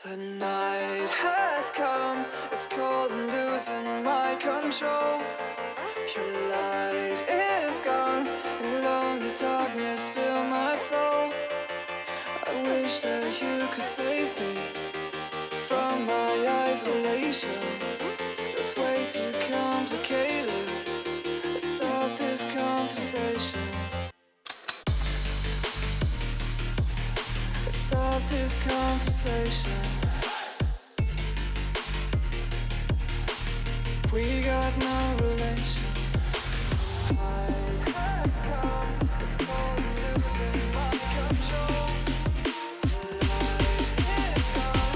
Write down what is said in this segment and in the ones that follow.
The night has come, it's cold and losing my control. Your light is gone, and lonely darkness fill my soul. I wish that you could save me from my isolation. It's way too complicated. Let's stop this conversation. Let's stop this conversation. We got no relation. I have come, it's cold and losing my control. The light is gone,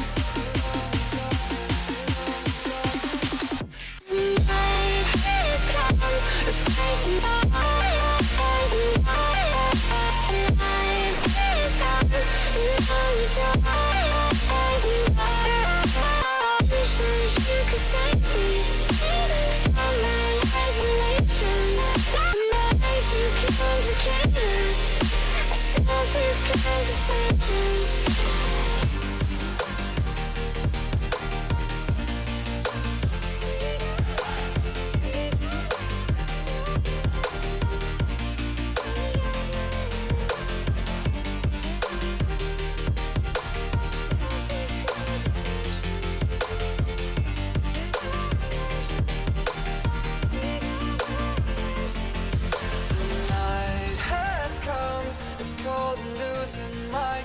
the night is come, it's crazy. The light is gone, I wish that you could save me from my isolation. My mind's too complicated. I stop this conversation.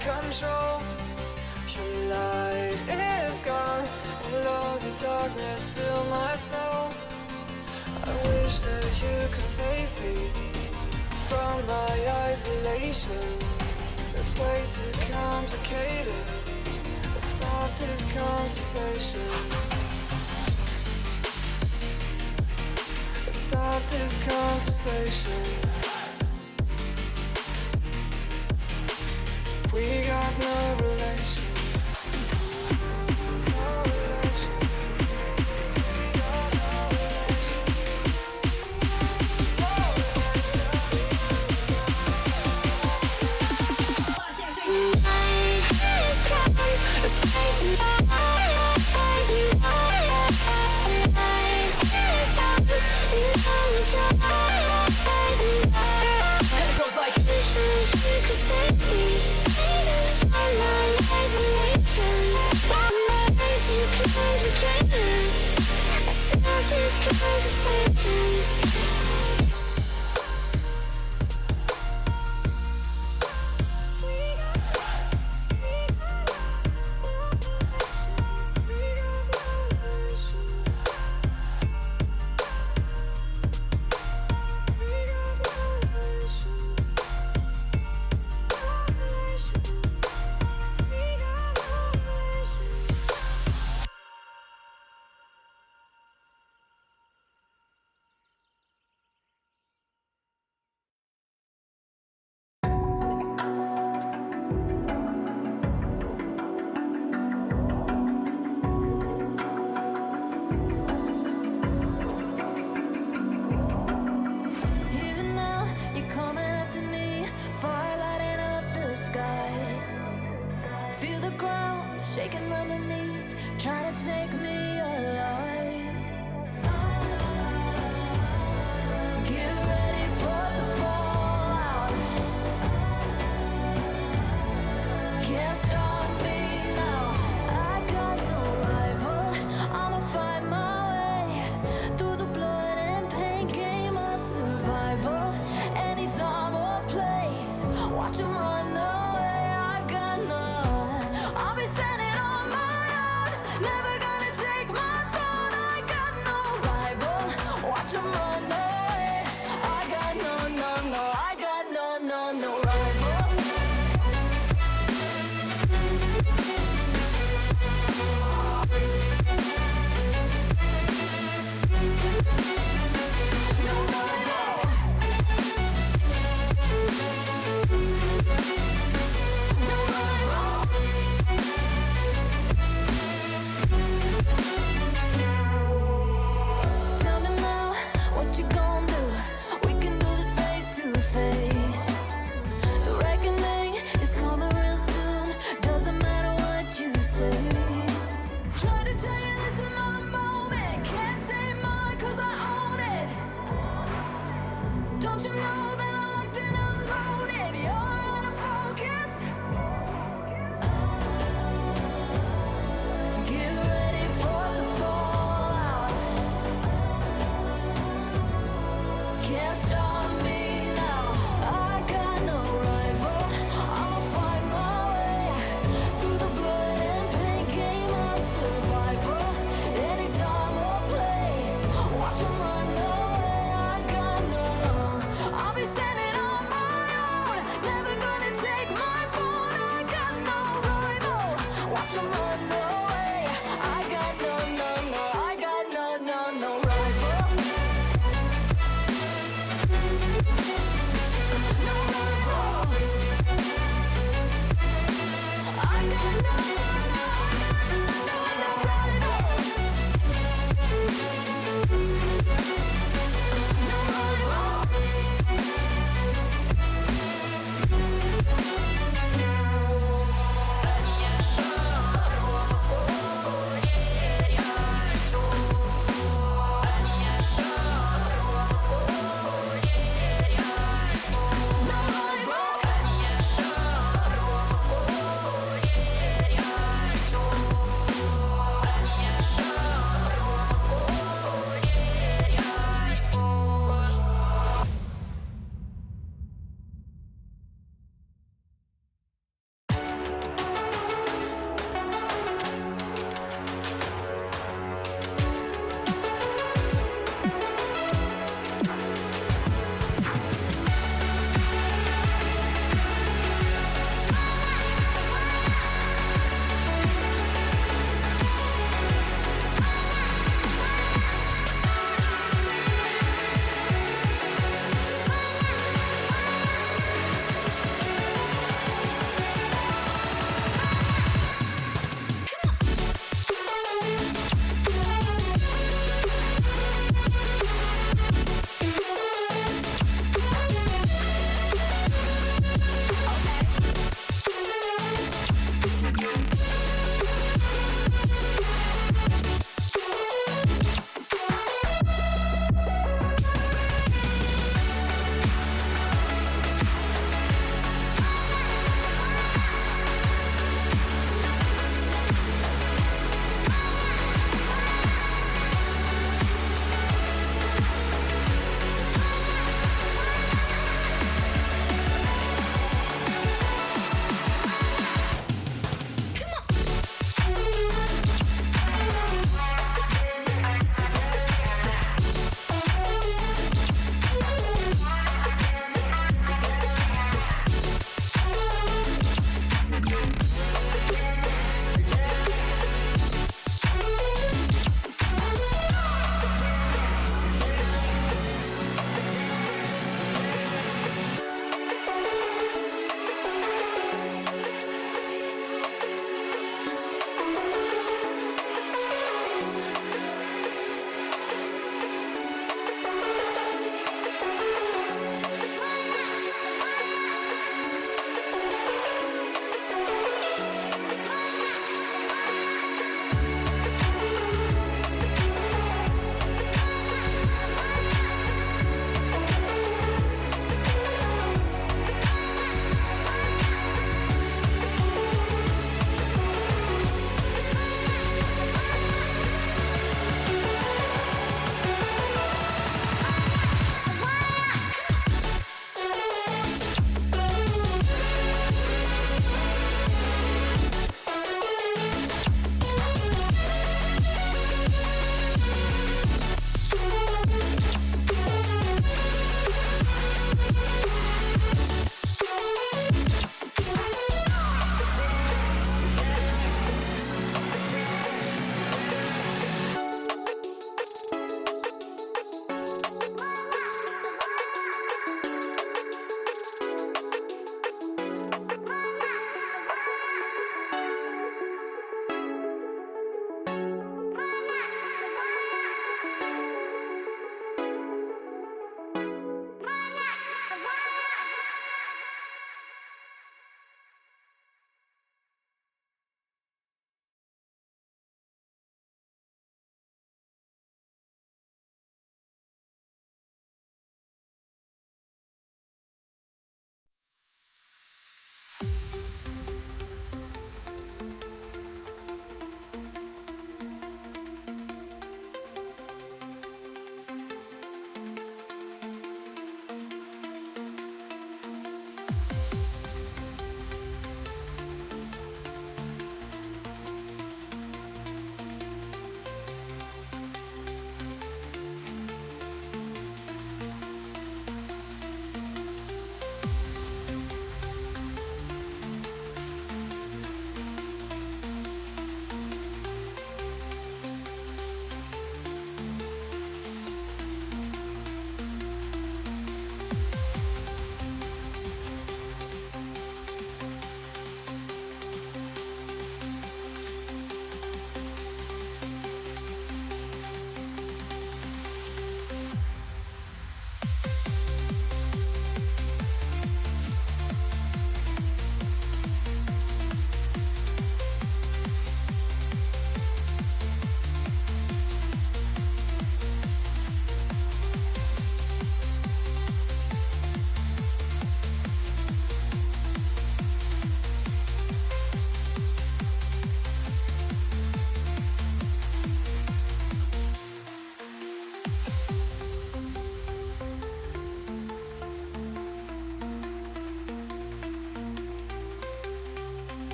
Control. Your light is gone, and lonely darkness fill my soul. I wish that you could save me from my isolation. It's way too complicated. Let's stop this conversation. Let's stop this conversation. We got no relation. No relation. We got no relation. No relation. Night is coming, it's crazy. Night is coming, and it goes like this. You could save me. Shaking underneath, trying to take me alive. Get ready for the fallout. Can't stop me now. I got no rival. I'ma find my way through the blood and pain game of survival. Any time or place, watch 'em run away. I got none. I'll be standing. Never gonna take my throne. I got no rival. Watch 'em run away. I got no, I got no rival.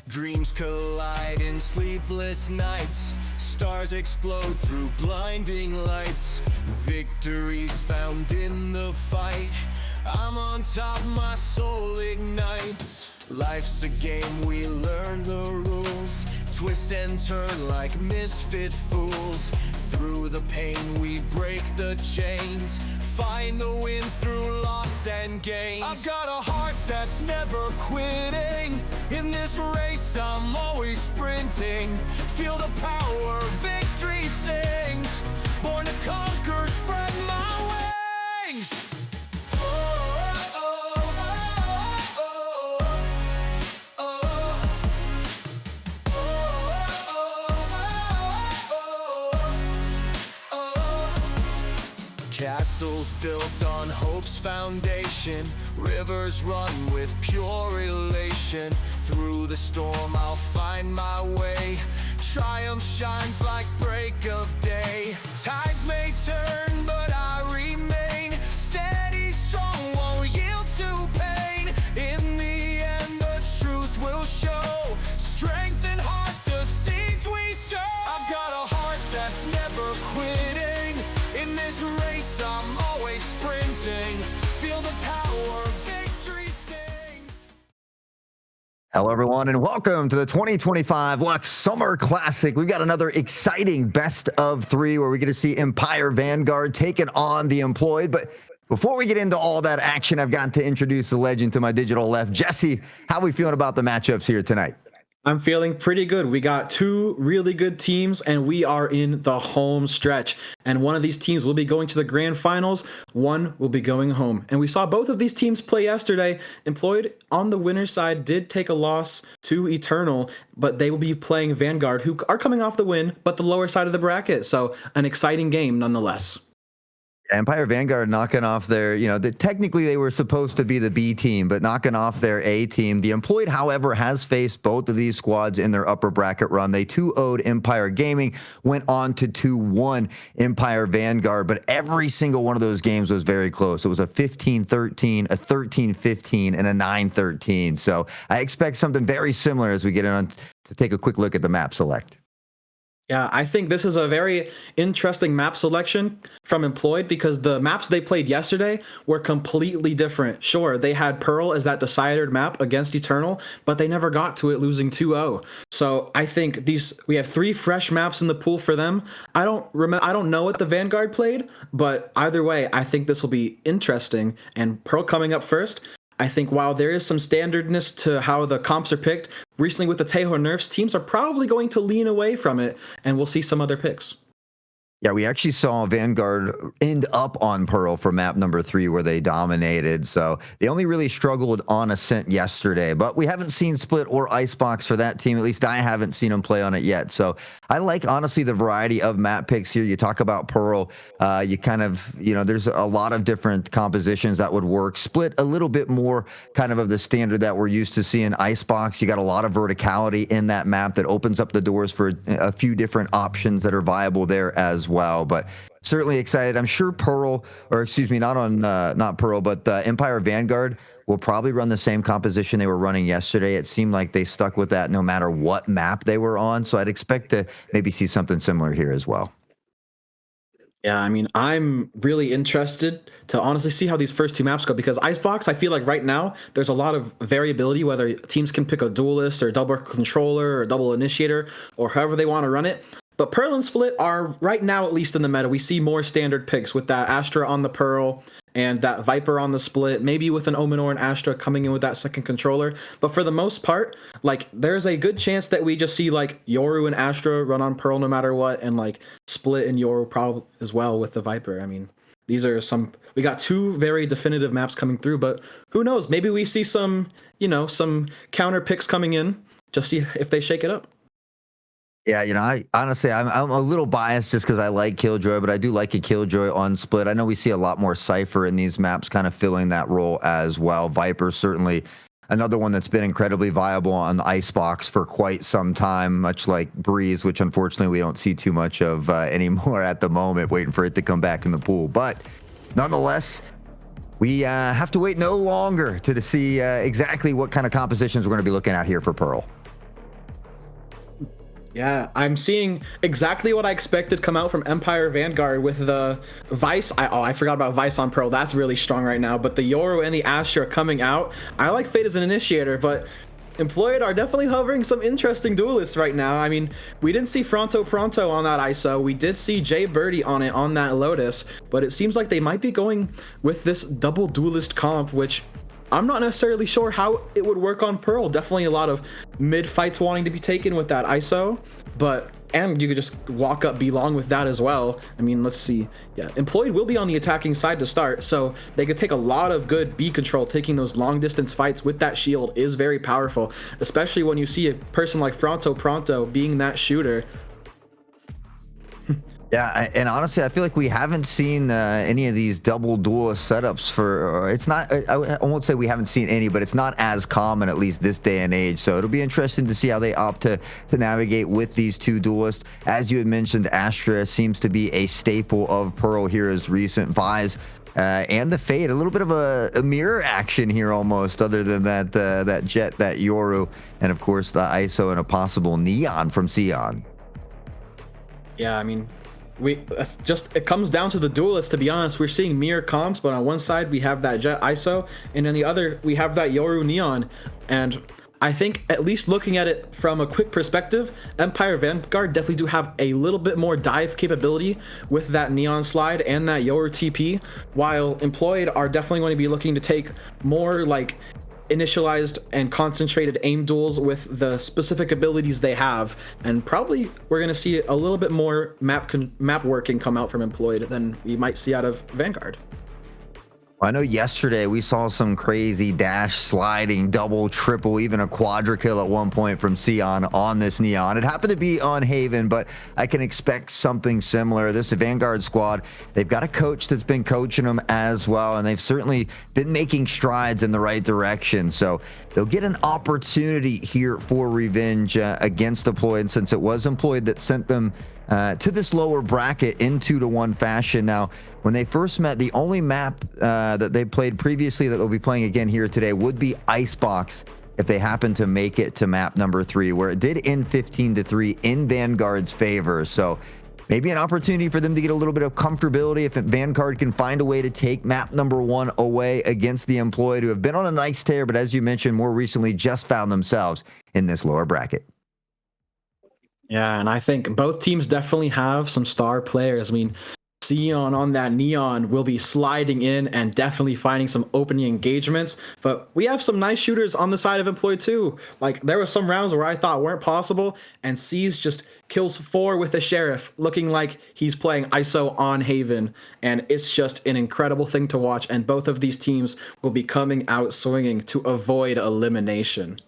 Dreams collide in sleepless nights. Stars explode through blinding lights. Victories found in the fight. I'm on top, my soul ignites. Life's a game, we learn the rules. Twist and turn like misfit fools. Through the pain we break the chains. Find the win through loss and gains. I've got a heart that's never quitting. In this race I'm always sprinting. Feel the power, victory sings. Born to conquer, spread my wings. Castles built on hope's foundation. Rivers run with pure elation. Through the storm I'll find my way. Triumph shines like break of day. Tides may turn but I remain steady, strong, won't yield to pain. In the end the truth will show. Strength and heart, the seeds we sow. I've got a heart that's never quitting. In this race I'm always sprinting. Feel the power, victory sings. Hello, everyone, and welcome to the 2025 Luxe Summer Classic. We've got another exciting best of three where we get to see Empire Vanguard taking on the Employed. But before we get into all that action, I've got to introduce the legend to my digital left. Jesse, how are we feeling about the matchups here tonight? I'm feeling pretty good. We got two really good teams, and we are in the home stretch. And one of these teams will be going to the grand finals. One will be going home. And we saw both of these teams play yesterday. Employed on the winner's side did take a loss to Eternal, but they will be playing Vanguard, who are coming off the win, but the lower side of the bracket. So an exciting game nonetheless. Empire Vanguard knocking off their, technically they were supposed to be the B team, but knocking off their A team. The Employed, however, has faced both of these squads in their upper bracket run. They 2-0'd Empire Gaming, went on to 2-1 Empire Vanguard, but every single one of those games was very close. It was a 15-13, a 13-15, and a 9-13. So I expect something very similar as we get on to take a quick look at the map select. Yeah, I think this is a very interesting map selection from Employed because the maps they played yesterday were completely different. Sure, they had Pearl as that decider map against Eternal, but they never got to it, losing 2-0. So I think we have three fresh maps in the pool for them. I don't know what the Vanguard played, but either way, I think this will be interesting. And Pearl coming up first. I think while there is some standardness to how the comps are picked, recently with the Tejo nerfs, teams are probably going to lean away from it, and we'll see some other picks. Yeah, we actually saw Vanguard end up on Pearl for map number 3 where they dominated. So they only really struggled on Ascent yesterday, but we haven't seen Split or Icebox for that team. At least I haven't seen them play on it yet. So I like, honestly, the variety of map picks here. You talk about Pearl, you kind of, there's a lot of different compositions that would work. Split a little bit more kind of the standard that we're used to seeing. Icebox, you got a lot of verticality in that map that opens up the doors for a few different options that are viable there as well. But certainly excited. I'm sure Pearl, or excuse me, not Pearl, but Empire Vanguard will probably run the same composition they were running yesterday. It seemed like they stuck with that no matter what map they were on. So I'd expect to maybe see something similar here as well. Yeah, I mean, I'm really interested to honestly see how these first two maps go because Icebox, I feel like right now there's a lot of variability whether teams can pick a duelist or double controller or double initiator or however they want to run it. But Pearl and Split are, right now at least in the meta, we see more standard picks with that Astra on the Pearl and that Viper on the Split, maybe with an Omen or an Astra coming in with that second controller. But for the most part, there's a good chance that we just see, Yoru and Astra run on Pearl no matter what, and, Split and Yoru probably as well with the Viper. I mean, these are we got two very definitive maps coming through, but who knows? Maybe we see some counter picks coming in, just see if they shake it up. Yeah, I honestly, I'm a little biased just because I like Killjoy, but I do like a Killjoy on Split. I know we see a lot more Cypher in these maps kind of filling that role as well. Viper certainly another one that's been incredibly viable on Icebox for quite some time, much like Breeze, which unfortunately we don't see too much of anymore at the moment, waiting for it to come back in the pool. But nonetheless, we have to wait no longer to see exactly what kind of compositions we're going to be looking at here for Pearl. Yeah, I'm seeing exactly what I expected come out from Empire Vanguard with the Vice. I forgot about Vice on Pearl. That's really strong right now. But the Yoru and the Astra coming out. I like Fate as an initiator, but Employed are definitely hovering some interesting duelists right now. I mean, we didn't see Fronto Pronto on that ISO. We did see Jay Birdie on it on that Lotus, but it seems like they might be going with this double duelist comp, which I'm not necessarily sure how it would work on Pearl. Definitely a lot of mid fights wanting to be taken with that ISO, and you could just walk up belong with that as well. I mean, let's see. Yeah, Employed will be on the attacking side to start, so they could take a lot of good B control. Taking those long distance fights with that shield is very powerful, especially when you see a person like Fronto Pronto being that shooter. Yeah, and honestly, I feel like we haven't seen any of these double duelist setups for. It's not. I won't say we haven't seen any, but it's not as common, at least this day and age. So it'll be interesting to see how they opt to navigate with these two duelists. As you had mentioned, Astra seems to be a staple of Pearl here as recent Vise. And the Fade, a little bit of a mirror action here almost, other than that that Jet, that Yoru, and of course the ISO and a possible Neon from Sion. Yeah, I mean, it comes down to the duelists, to be honest. We're seeing mirror comps, but on one side we have that Jet ISO, and on the other we have that Yoru Neon. And I think, at least looking at it from a quick perspective, Empire Vanguard definitely do have a little bit more dive capability with that Neon slide and that Yoru TP, while Employed are definitely going to be looking to take more like initialized and concentrated aim duels with the specific abilities they have, and probably we're going to see a little bit more map working come out from Employed than we might see out of Vanguard. I know yesterday we saw some crazy dash, sliding, double, triple, even a quadra kill at one point from Sion on this Neon. It happened to be on Haven, but I can expect something similar. This Vanguard squad, they've got a coach that's been coaching them as well, and they've certainly been making strides in the right direction. So they'll get an opportunity here for revenge against Employed, since it was Employed that sent them to this lower bracket in 2-1 fashion. Now, when they first met, the only map that they played previously that they'll be playing again here today would be Icebox, if they happen to make it to map number 3, where it did end 15-3 in Vanguard's favor. So maybe an opportunity for them to get a little bit of comfortability if Vanguard can find a way to take map number 1 away against the Employed, who have been on a nice tear, but as you mentioned, more recently just found themselves in this lower bracket. Yeah, and I think both teams definitely have some star players. I mean, Sion on that Neon will be sliding in and definitely finding some opening engagements, but we have some nice shooters on the side of Employed too. Like, there were some rounds where I thought weren't possible, and C's just kills 4 with the Sheriff, looking like he's playing ISO on Haven, and it's just an incredible thing to watch, and both of these teams will be coming out swinging to avoid elimination.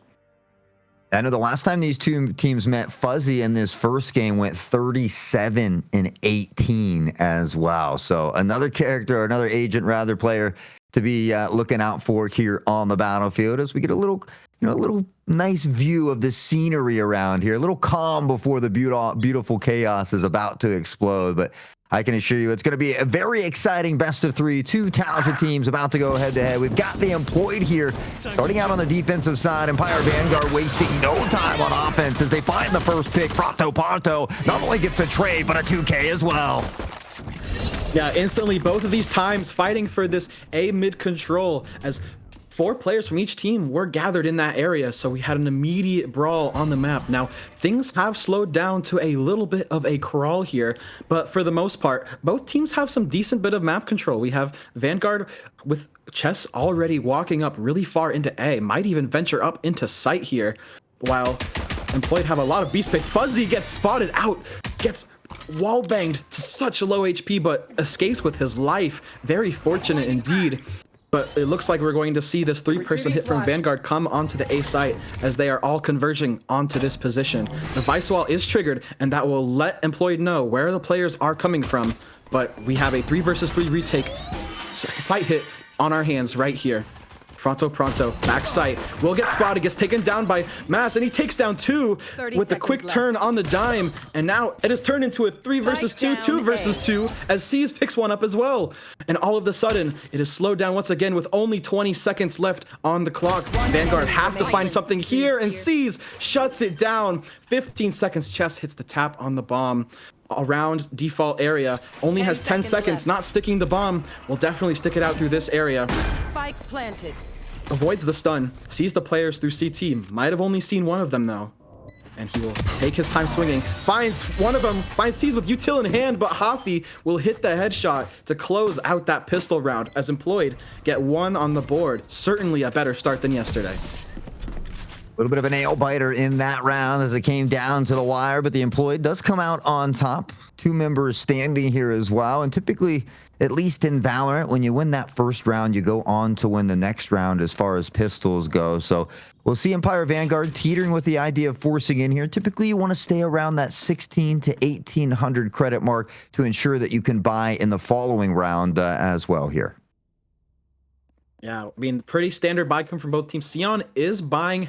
I know the last time these two teams met, Fuzzy in this first game went 37-18 as well. So another character, or another agent rather, player to be looking out for here on the battlefield, as we get a little, a little nice view of the scenery around here, a little calm before the beautiful chaos is about to explode. But I can assure you it's going to be a very exciting best of 3. Two talented teams about to go head to head. We've got the Employed here starting out on the defensive side. Empire Vanguard wasting no time on offense as they find the first pick. Fronto Ponto not only gets a trade, but a 2K as well. Yeah, instantly both of these times fighting for this A mid control, as 4 players from each team were gathered in that area, so we had an immediate brawl on the map. Now, things have slowed down to a little bit of a crawl here, but for the most part, both teams have some decent bit of map control. We have Vanguard with Chess already walking up really far into A, might even venture up into site here, while Employed have a lot of B space. Fuzzy gets spotted out, gets wall banged to such low HP, but escapes with his life. Very fortunate indeed. But it looks like we're going to see this 3-person hit from Vanguard come onto the A site, as they are all converging onto this position. The Vice Wall is triggered, and that will let Employed know where the players are coming from. But we have a 3 versus 3 retake site hit on our hands right here. Pronto, back sight. Will get spotted, gets taken down by Mass, and he takes down 2 with the quick turn on the dime. And now it has turned into a 3 versus 2, 2 versus 2, as C's picks one up as well. And all of a sudden, it is slowed down once again with only 20 seconds left on the clock. Vanguard have to find something here, and C's shuts it down. 15 seconds, Chess hits the tap on the bomb. Around default area, only has 10 seconds, not sticking the bomb. Will definitely stick it out through this area. Spike planted. Avoids the stun, sees the players through CT, might have only seen one of them though. And he will take his time swinging, finds one of them, finds C's with util in hand, but Hafi will hit the headshot to close out that pistol round, as Employed get 1 on the board. Certainly a better start than yesterday. A little bit of a nail biter in that round as it came down to the wire, but the Employed does come out on top. 2 members standing here as well, and typically, at least in Valorant, when you win that first round, you go on to win the next round as far as pistols go. So we'll see Empire Vanguard teetering with the idea of forcing in here. Typically, you want to stay around that 16 to 1800 credit mark to ensure that you can buy in the following round as well here. Yeah, I mean, pretty standard buy come from both teams. Sion is buying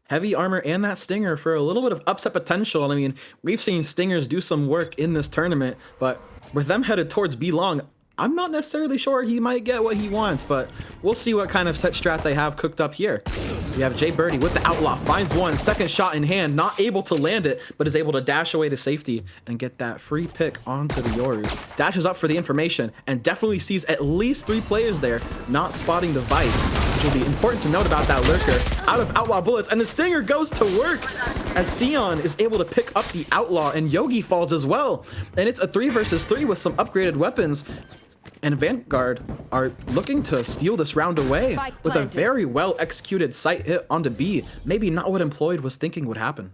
heavy armor and that stinger for a little bit of upset potential. I mean, we've seen stingers do some work in this tournament, but with them headed towards B long, I'm not necessarily sure he might get what he wants, but we'll see what kind of set strat they have cooked up here. We have Jay Birdie with the Outlaw, finds one, second shot in hand, not able to land it, but is able to dash away to safety and get that free pick onto the Yoru. Dashes up for the information and definitely sees at least 3 players there, not spotting the Vice, which will be important to note about that Lurker. Out of Outlaw bullets, and the Stinger goes to work as Sion is able to pick up the Outlaw, and Yogi falls as well. And it's a 3 versus 3 with some upgraded weapons. And Vanguard are looking to steal this round away with a very well executed sight hit onto B. Maybe not what Employed was thinking would happen.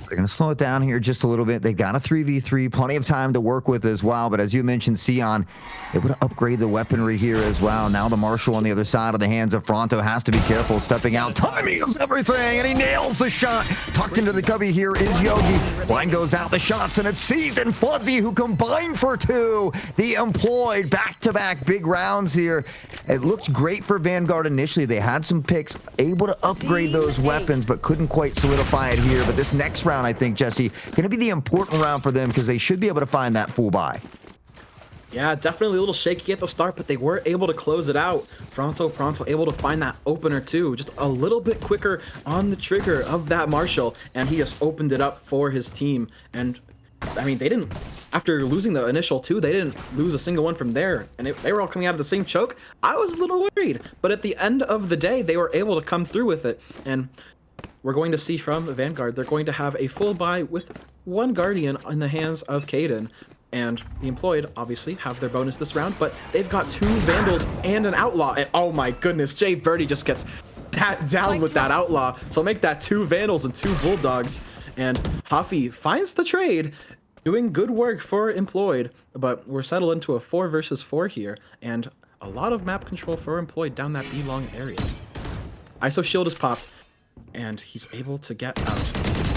They're going to slow it down here just a little bit. They got a 3v3, plenty of time to work with as well. But as you mentioned, Sion able to upgrade the weaponry here as well. Now the Marshal on the other side of the hands of Fronto has to be careful stepping out. Timing is everything, and he nails the shot. Tucked into the cubby here is Yogi. Blind goes out the shots, and it's C's and Fuzzy who combine for 2. The Employed back-to-back big rounds here. It looked great for Vanguard initially. They had some picks, able to upgrade those weapons, but couldn't quite solidify it here. But this next round, I think, Jesse, going to be the important round for them because they should be able to find that full buy. Yeah, definitely a little shaky at the start, but they were able to close it out. Pronto able to find that opener too, just a little bit quicker on the trigger of that Marshal, and he just opened it up for his team. And I mean, they didn't, after losing the initial 2, they didn't lose a single one from there, and they were all coming out of the same choke. I was a little worried, but at the end of the day, they were able to come through with it. And we're going to see from Vanguard, they're going to have a full buy with 1 Guardian in the hands of Kaden. And the Employed, obviously, have their bonus this round, but they've got 2 Vandals and an Outlaw. And oh my goodness, Jay Birdie just gets that down with that Outlaw. So make that 2 Vandals and 2 Bulldogs. And Hafi finds the trade, doing good work for Employed, but we're settled into a 4 versus 4 here. And a lot of map control for Employed down that B-long area. ISO shield is popped, and he's able to get out.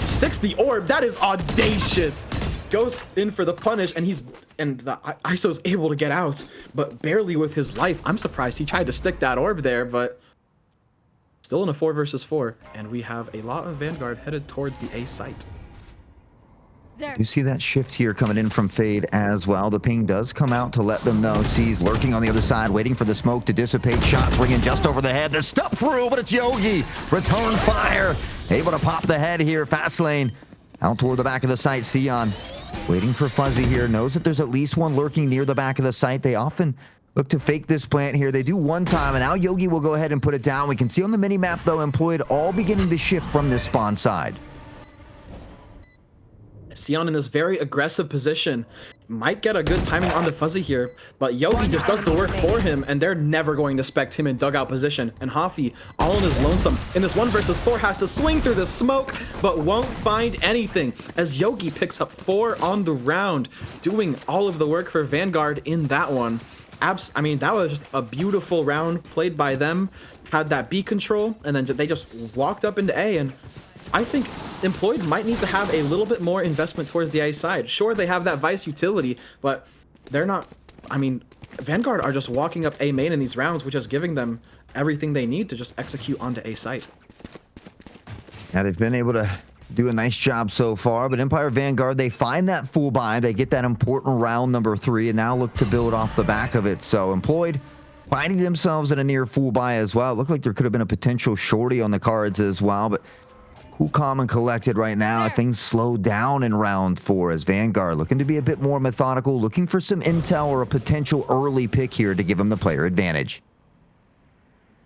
Sticks the orb, that is audacious! Goes in for the punish, and the ISO's able to get out, but barely with his life. I'm surprised he tried to stick that orb there, but still in a 4 versus 4, and we have a lot of Vanguard headed towards the A site. You see that shift here coming in from Fade as well. The ping does come out to let them know. C's lurking on the other side, waiting for the smoke to dissipate. Shots ringing just over the head. The step through, but it's Yogi. Return fire. Able to pop the head here. Fast lane. Out toward the back of the site. Sion waiting for Fuzzy here. Knows that there's at least one lurking near the back of the site. They often look to fake this plant here. They do one time, and now Yogi will go ahead and put it down. We can see on the mini-map, though, Employed all beginning to shift from this spawn side. Sion in this very aggressive position might get a good timing on the Fuzzy here, but Yogi just does the work for him, and they're never going to spect him in dugout position. And Hafi, all in his lonesome, in this 1 versus 4, has to swing through the smoke, but won't find anything, as Yogi picks up 4 on the round, doing all of the work for Vanguard in that one. I mean, that was just a beautiful round played by them, had that B control, and then they just walked up into A, and I think Employed might need to have a little bit more investment towards the A side. Sure, they have that Vice utility, but they're not, I mean, Vanguard are just walking up A main in these rounds, which is giving them everything they need to just execute onto A site. Now they've been able to do a nice job so far, but Empire Vanguard, they find that full buy, they get that important round number 3, and now look to build off the back of it. So Employed finding themselves in a near full buy as well. It looked like there could have been a potential shorty on the cards as well, but cool, calm, and collected right now. Things slow down in round 4 as Vanguard looking to be a bit more methodical, looking for some intel or a potential early pick here to give them the player advantage.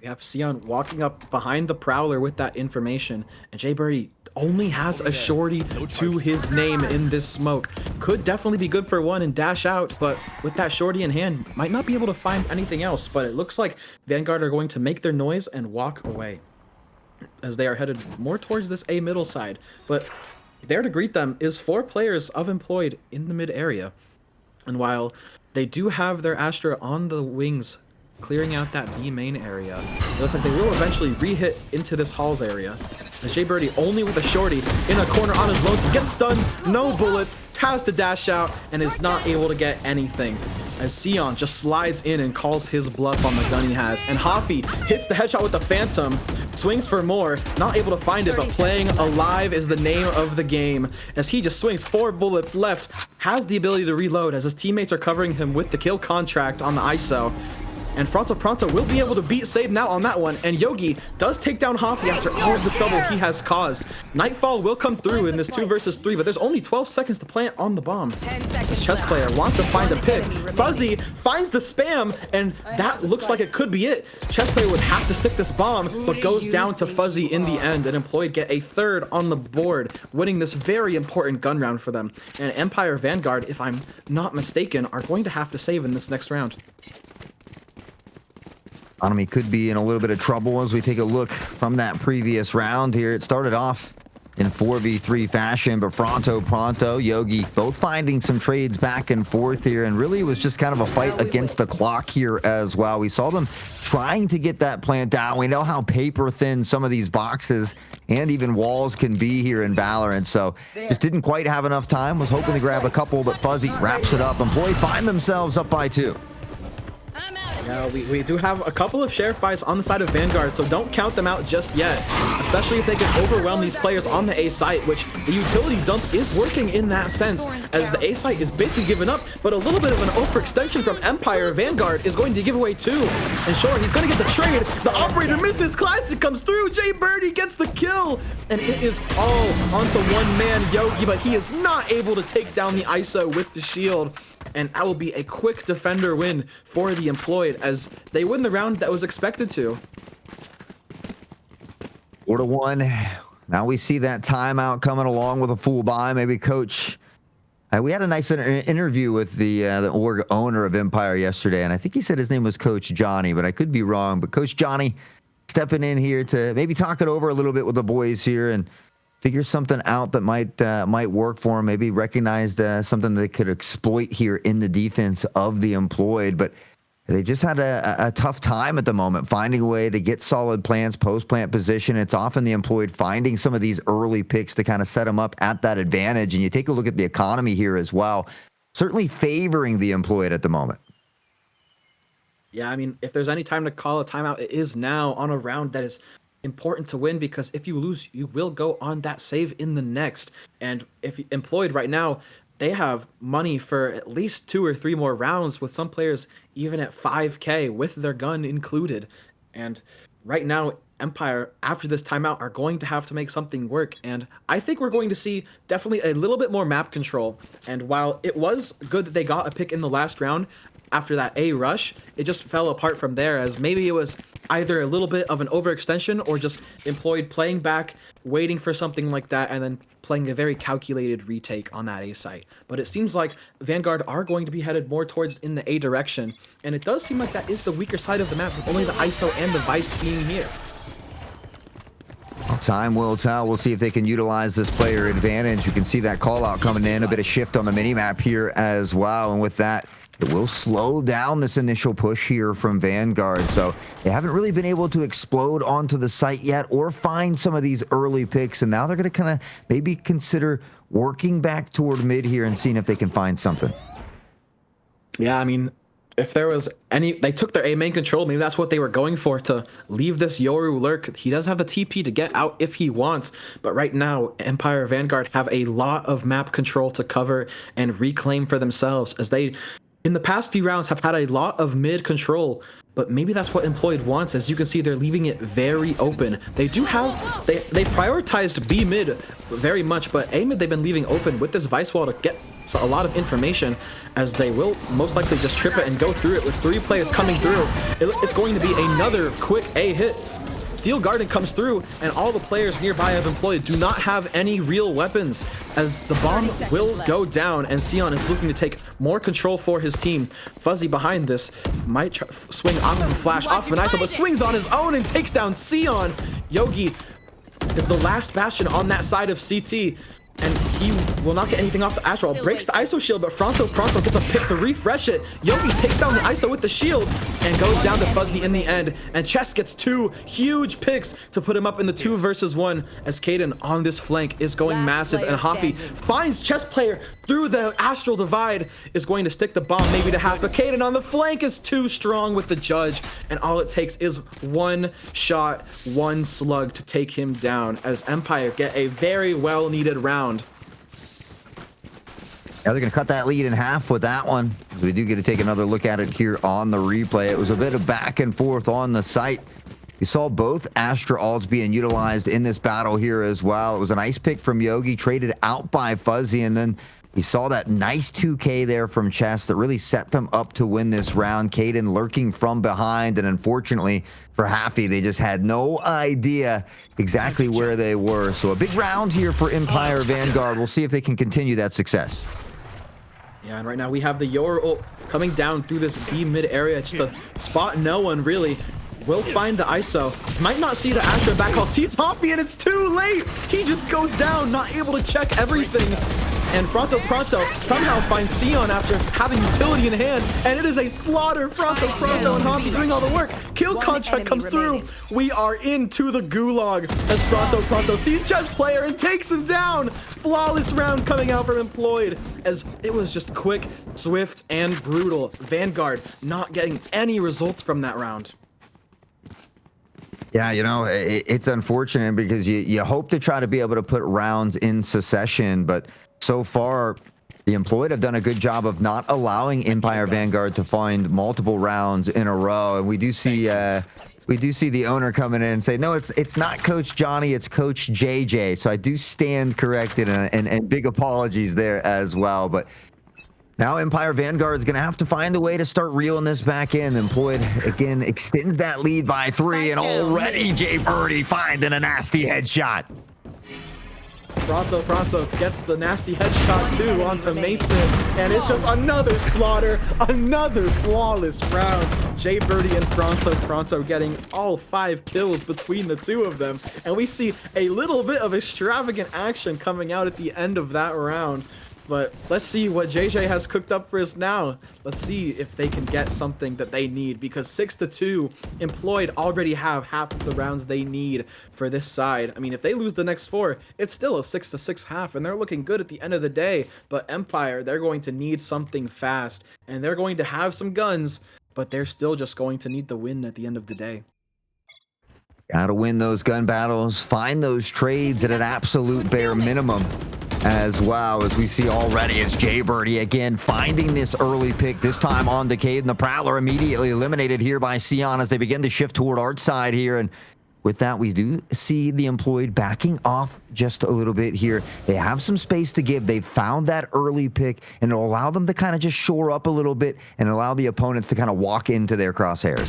We have Sion walking up behind the Prowler with that information, and Jay Birdie only has a shorty to his name in this smoke. Could definitely be good for one and dash out, but with that shorty in hand, might not be able to find anything else. But it looks like Vanguard are going to make their noise and walk away as they are headed more towards this A middle side. But there to greet them is 4 players of Employed in the mid area. And while they do have their Astra on the wings, clearing out that B main area, it looks like they will eventually re-hit into this halls area. As Jay Birdie only with a shorty in a corner on his lonesome, gets stunned, no bullets, has to dash out, and is not able to get anything. As Sion just slides in and calls his bluff on the gun he has. And Hafi hits the headshot with the Phantom, swings for more, not able to find it, but playing alive is the name of the game. As he just swings 4 bullets left, has the ability to reload as his teammates are covering him with the kill contract on the ISO. And Fronto Pronto will be able to beat Sade now on that one, and Yogi does take down Hafi after all of the trouble he has caused. Nightfall will come through in this 2 versus 3, but there's only 12 seconds to plant on the bomb. This chess player wants to find a pick. Fuzzy finds the spam, and that looks like it could be it. Chess player would have to stick this bomb, but goes down to Fuzzy in the end, and Employed get a 3rd on the board, winning this very important gun round for them. And Empire Vanguard, if I'm not mistaken, are going to have to save in this next round. Economy could be in a little bit of trouble as we take a look from that previous round here. It started off in 4v3 fashion, but Fronto Pronto, Yogi, both finding some trades back and forth here, and really it was just kind of a fight against the clock here as well. We saw them trying to get that plant down. We know how paper thin some of these boxes and even walls can be here in Valorant, so just didn't quite have enough time. Was hoping to grab a couple, but Fuzzy wraps it up. Employed find themselves up by 2. Yeah, we do have a couple of Sheriff buys on the side of Vanguard, so don't count them out just yet, especially if they can overwhelm these players on the A site, which the utility dump is working in that sense, as the A site is basically given up, but a little bit of an overextension from Empire Vanguard is going to give away 2. And sure, he's going to get the trade. The operator misses. Classic comes through. Jay Birdie gets the kill, and it is all onto one man, Yogi, but he is not able to take down the ISO with the shield. And that will be a quick defender win for the Employed as they win the round that was expected to. 4-1. Now we see that timeout coming along with a full buy. Maybe Coach. We had a nice interview with the org owner of Empire yesterday, and I think he said his name was Coach Johnny, but I could be wrong. But Coach Johnny stepping in here to maybe talk it over a little bit with the boys here and figure something out that might work for him. Maybe recognized something they could exploit here in the defense of the Employed, but they just had a tough time at the moment finding a way to get solid plans, post-plant position. It's often the Employed finding some of these early picks to kind of set them up at that advantage. And you take a look at the economy here as well, certainly favoring the Employed at the moment. Yeah, I mean, if there's any time to call a timeout, it is now on a round that is important to win, because if you lose, you will go on that save in the next. And if Employed right now, they have money for at least 2 or 3 more rounds, with some players even at 5K with their gun included. And right now, Empire, after this timeout, are going to have to make something work. And I think we're going to see definitely a little bit more map control. And while it was good that they got a pick in the last round, after that A rush, it just fell apart from there, as maybe it was either a little bit of an overextension or just Employed playing back, waiting for something like that, and then playing a very calculated retake on that A site. But it seems like Vanguard are going to be headed more towards in the A direction, and it does seem like that is the weaker side of the map, with only the ISO and the Vice being here. Time will tell. We'll see if they can utilize this player advantage. You can see that call out coming in, a bit of shift on the mini map here as well, and with that, it will slow down this initial push here from Vanguard. So they haven't really been able to explode onto the site yet or find some of these early picks. And now they're going to kind of maybe consider working back toward mid here and seeing if they can find something. Yeah, I mean, if there was any, they took their A main control. Maybe that's what they were going for, to leave this Yoru lurk. He does have the TP to get out if he wants, but right now Empire Vanguard have a lot of map control to cover and reclaim for themselves, as they in the past few rounds have had a lot of mid control. But maybe that's what Employed wants. As you can see, they're leaving it very open. They do have, they prioritized B mid very much, but A mid they've been leaving open with this Vice Wall to get a lot of information, as they will most likely just trip it and go through it with 3 players coming through. It's going to be another quick A hit. Steel Garden comes through, and all the players nearby have Employed do not have any real weapons, as the bomb will go down, and Sion is looking to take more control for his team. Fuzzy behind this might swing off of a flash, off of an ISO, but swings on his own and takes down Sion. Yogi is the last bastion on that side of CT, and he will not get anything off the Astral. Breaks the ISO shield, but Pronto gets a pick to refresh it. Yogi takes down the ISO with the shield and goes down to Fuzzy in the end. And Chess gets 2 huge picks to put him up in the 2 versus 1, as Kaden on this flank is going massive. And Hafi finds Chess player through the Astral Divide, is going to stick the bomb maybe to half. But Kaden on the flank is too strong with the Judge, and all it takes is 1 shot, 1 slug to take him down, as Empire get a very well needed round. Yeah, they're going to cut that lead in half with that one. We do get to take another look at it here on the replay. It was a bit of back and forth on the site. You saw both Astra ults being utilized in this battle here as well. It was a nice pick from Yogi, traded out by Fuzzy, and then we saw that nice 2K there from Chess that really set them up to win this round. Kaden lurking from behind, and unfortunately for Hafi, they just had no idea exactly where they were. So a big round here for Empire Vanguard. We'll see if they can continue that success. Yeah, and right now we have the Yoru ult coming down through this B mid area just to spot no one really. Will find the ISO. Might not see the Astra back call. Sees Hoppy, and it's too late. He just goes down, not able to check everything. And Pronto somehow finds Sion after having utility in hand, and it is a slaughter. Pronto and Hoppy doing all the work. Kill contract comes through. We are into the gulag as Pronto sees Judge player and takes him down. Flawless round coming out from Employed, as it was just quick, swift, and brutal. Vanguard not getting any results from that round. Yeah, you know, it's unfortunate because you hope to try to be able to put rounds in succession, but so far the Employed have done a good job of not allowing Empire Vanguard to find multiple rounds in a row. And we do see the owner coming in and say, no, it's not Coach Johnny, it's Coach JJ. So I do stand corrected, and big apologies there as well. But now Empire Vanguard is going to have to find a way to start reeling this back in. Employed, again, extends that lead by 3, and already Jay Birdie finding a nasty headshot. Pronto gets the nasty headshot too onto Mason, and it's just another slaughter, another flawless round. Jay Birdie and Pronto getting all 5 kills between the 2 of them, and we see a little bit of extravagant action coming out at the end of that round. But let's see what JJ has cooked up for us now. Let's see if they can get something that they need, because 6-2, Employed already have half of the rounds they need for this side. I mean, if they lose the next 4, it's still a 6-6 half, and they're looking good at the end of the day. But Empire, they're going to need something fast, and they're going to have some guns, but they're still just going to need the win at the end of the day. Gotta win those gun battles, find those trades at an absolute bare minimum. As well, as we see already, it's Jay Birdie again finding this early pick, this time on Decade, and the Prowler immediately eliminated here by Sion as they begin to shift toward Art's side here. And with that, we do see the Employed backing off just a little bit here. They have some space to give. They've found that early pick, and it'll allow them to kind of just shore up a little bit and allow the opponents to kind of walk into their crosshairs.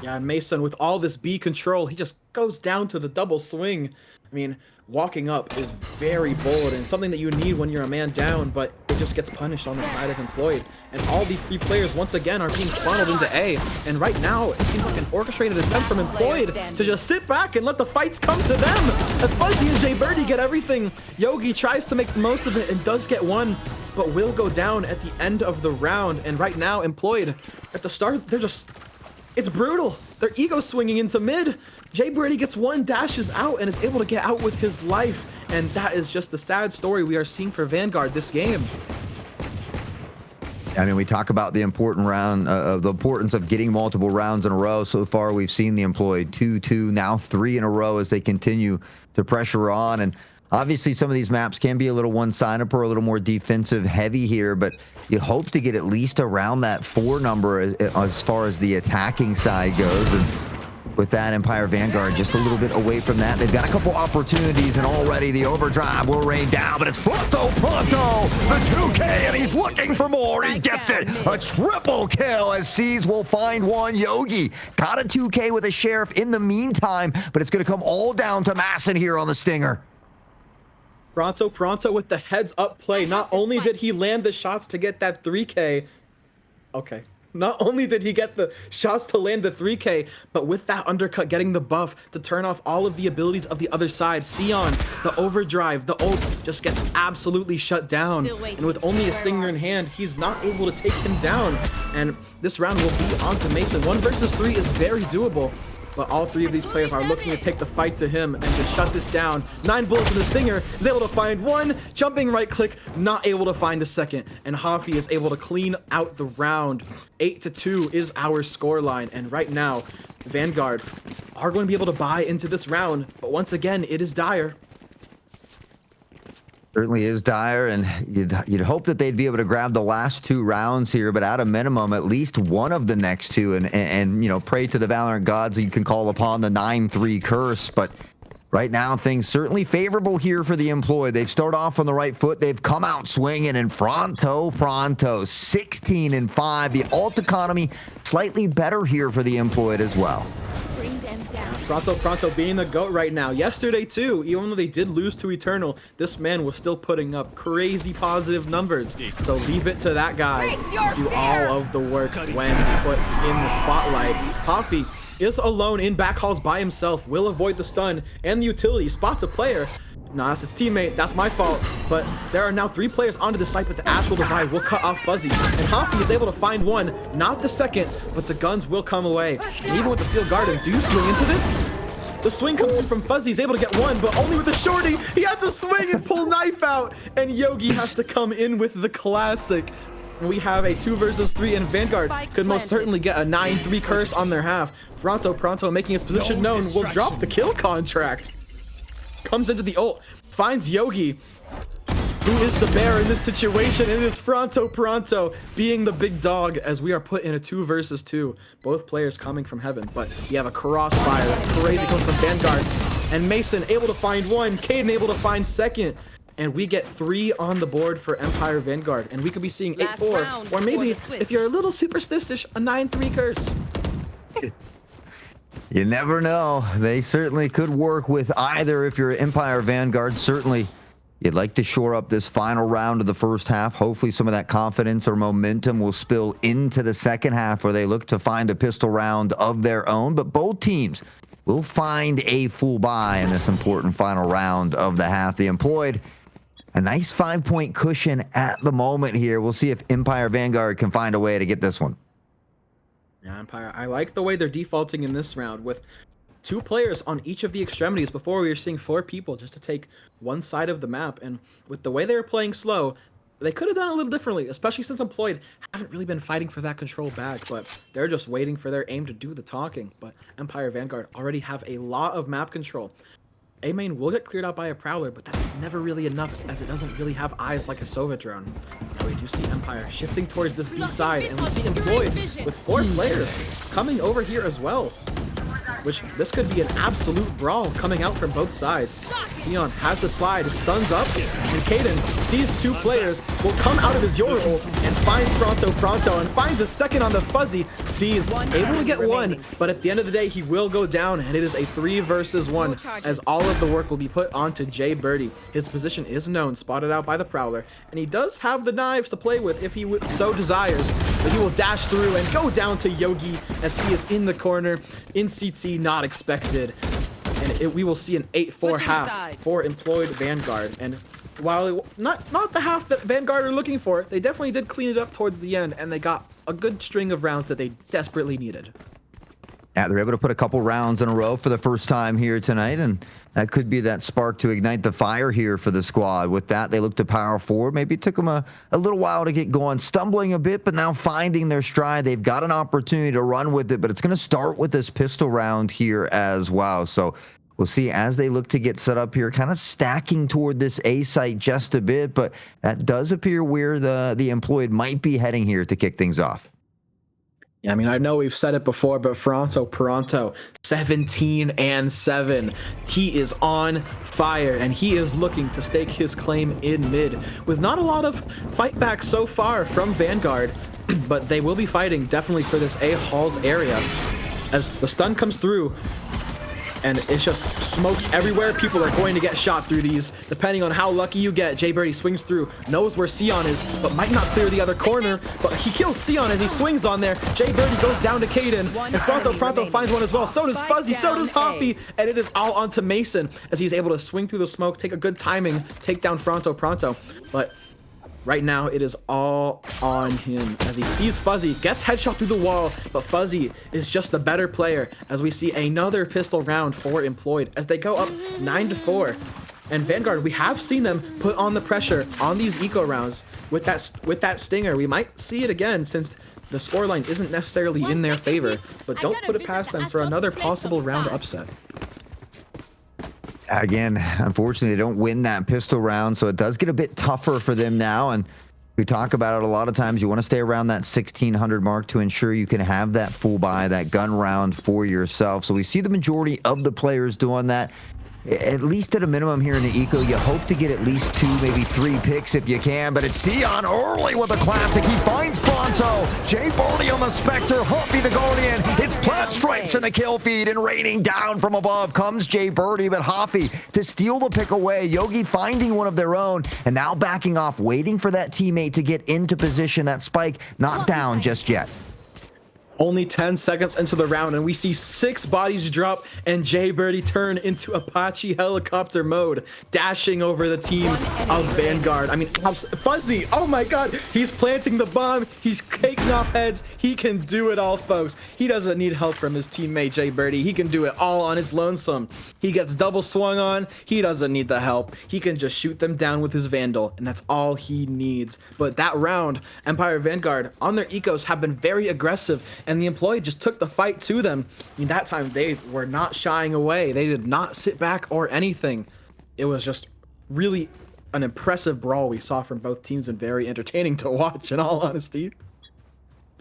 Yeah, and Mason, with all this B control, he just goes down to the double swing. I mean, walking up is very bold and something that you need when you're a man down, but it just gets punished on the side of Employed. And all these 3 players, once again, are being funneled into A. And right now, it seems like an orchestrated attempt from Employed to just sit back and let the fights come to them. As Fuzzy and Jay Birdie get everything, Yogi tries to make the most of it and does get one, but will go down at the end of the round. And right now, Employed, at the start, they're just... it's brutal. They're ego swinging into mid. Jay Birdie gets 1, dashes out, and is able to get out with his life. And that is just the sad story we are seeing for Vanguard this game. I mean, we talk about the important round, the importance of getting multiple rounds in a row. So far, we've seen the Employed 2-2, now 3 in a row as they continue to pressure on. And obviously, some of these maps can be a little one-sided or a little more defensive heavy here, but you hope to get at least around that 4 number as far as the attacking side goes. And with that, Empire Vanguard just a little bit away from that. They've got a couple opportunities, and already the overdrive will rain down, but it's Pronto, the 2K, and he's looking for more. He gets it. A triple kill as C's will find one. Yogi got a 2K with a Sheriff in the meantime, but it's going to come all down to Masson here on the Stinger. Pronto with the heads up play. Not only did he land the shots to get that 3K. Okay. Not only did he get the shots to land the 3K, but with that undercut, getting the buff to turn off all of the abilities of the other side. Sion, the overdrive, the ult just gets absolutely shut down. And with only a Stinger in hand, he's not able to take him down. And this round will be onto Mason. 1 versus 3 is very doable. But all 3 of these players are looking to take the fight to him and just shut this down. 9 bullets in the Stinger, is able to find 1, jumping right click, not able to find a second. And Hafi is able to clean out the round. 8-2 is our scoreline. And right now, Vanguard are going to be able to buy into this round. But once again, it is dire. Certainly is dire, and you'd hope that they'd be able to grab the last 2 rounds here, but at a minimum, at least one of the next 2, and you know, pray to the Valorant gods you can call upon the 9-3 curse. But right now, things certainly favorable here for the Employed. They've started off on the right foot. They've come out swinging, and Pronto, 16-5. The ult economy slightly better here for the Employed as well. Pronto being the GOAT right now. Yesterday, too, even though they did lose to Eternal, this man was still putting up crazy positive numbers. So leave it to that guy to do all of the work when put in the spotlight. Hafi is alone in back halls by himself, will avoid the stun and the utility, spots a player. Nah, that's his teammate. That's my fault. But there are now 3 players onto the site, but the Astral Divide will cut off Fuzzy. And Hafi is able to find 1, not the second, but the guns will come away. And even with the Steel Garden, do you swing into this? The swing comes in from Fuzzy. He's able to get 1, but only with the shorty. He had to swing and pull knife out. And Yogi has to come in with the classic. And we have a 2 versus 3, and Vanguard could most certainly get a 9-3 curse on their half. Pronto making his position known, will drop the kill contract. Comes into the ult, finds Yogi, who is the bear in this situation. It is Pronto being the big dog as we are put in a 2 versus 2. Both players coming from heaven, but you have a crossfire that's crazy coming from Vanguard. And Mason able to find 1, Caden able to find 2nd. And we get 3 on the board for Empire Vanguard. And we could be seeing 8-4, or maybe, if you're a little superstitious, a 9-3 curse. You never know. They certainly could work with either. If you're Empire Vanguard, certainly you'd like to shore up this final round of the first half. Hopefully some of that confidence or momentum will spill into the second half where they look to find a pistol round of their own. But both teams will find a full buy in this important final round of the half. The Employed, a nice 5-point cushion at the moment here. We'll see if Empire Vanguard can find a way to get this one. Yeah, Empire, I like the way they're defaulting in this round with 2 players on each of the extremities. Before we were seeing 4 people just to take one side of the map. And with the way they were playing slow, they could have done it a little differently, especially since Employed haven't really been fighting for that control back, but they're just waiting for their aim to do the talking. But Empire Vanguard already have a lot of map control. A main will get cleared out by a Prowler, but that's never really enough as it doesn't really have eyes like a Sova drone. Now we do see Empire shifting towards this B side, and we see Employed with 4 players coming over here as well. Which this could be an absolute brawl coming out from both sides. Dion has the slide, stuns up, and Caden sees 2 players, will come out of his Yoru ult and finds Pronto and finds a second on the Fuzzy. Sees able to get 1, but at the end of the day he will go down, and it is a 3 versus 1 as all of the work will be put onto Jay Birdie. His position is known, spotted out by the Prowler, and he does have the knives to play with if he so desires, but he will dash through and go down to Yogi as he is in the corner in CT. Not expected, and we will see an 8-4 half for Employed Vanguard. And while not the half that Vanguard are looking for, they definitely did clean it up towards the end, and they got a good string of rounds that they desperately needed. Yeah, they're able to put a couple rounds in a row for the first time here tonight, and that could be that spark to ignite the fire here for the squad. With that, they look to power forward. Maybe it took them a little while to get going, stumbling a bit, but now finding their stride. They've got an opportunity to run with it, but it's going to start with this pistol round here as well. So we'll see as they look to get set up here, kind of stacking toward this A site just a bit, but that does appear where the employed might be heading here to kick things off. Yeah, I mean, I know we've said it before, but Pronto, 17-7. He is on fire, and he is looking to stake his claim in mid with not a lot of fight back so far from Vanguard, but they will be fighting definitely for this A halls area as the stun comes through. And it's just smokes everywhere. People are going to get shot through these, depending on how lucky you get. Jay Birdie swings through, knows where Sion is, but might not clear the other corner. But he kills Sion as he swings on there. Jay Birdie goes down to Caden, and Pronto finds one as well. So does Fuzzy, so does Hoppy, and it is all onto Mason as he's able to swing through the smoke, take a good timing, take down Pronto. But right now, it is all on him as he sees Fuzzy, gets headshot through the wall, but Fuzzy is just the better player as we see another pistol round for Employed as they go up 9-4. And Vanguard, we have seen them put on the pressure on these eco rounds with that stinger. We might see it again since the scoreline isn't necessarily in their favor, but don't put it past them for another possible round upset. Again, unfortunately, they don't win that pistol round, so it does get a bit tougher for them now. And we talk about it a lot of times. You want to stay around that 1,600 mark to ensure you can have that full buy, that gun round for yourself. So we see the majority of the players doing that. At least at a minimum here in the eco, you hope to get at least 2, maybe 3 picks if you can. But it's Sion early with a classic. He finds Pronto. Jay Birdie on the Spectre. Huffy the Guardian. It's Plat Stripes in the kill feed, and raining down from above comes Jay Birdie. But Huffy to steal the pick away. Yogi finding one of their own, and now backing off, waiting for that teammate to get into position. That spike not down just yet. Only 10 seconds into the round, and we see 6 bodies drop and Jay Birdie turn into Apache helicopter mode, dashing over the team of Vanguard. I mean, Fuzzy, oh my god, he's planting the bomb, he's taking off heads, he can do it all, folks. He doesn't need help from his teammate Jay Birdie, he can do it all on his lonesome. He gets double swung on, he doesn't need the help, he can just shoot them down with his Vandal, and that's all he needs. But that round, Empire Vanguard on their ecos have been very aggressive, and the Employed just took the fight to them. I mean, that time they were not shying away. They did not sit back or anything. It was just really an impressive brawl we saw from both teams and very entertaining to watch, in all honesty.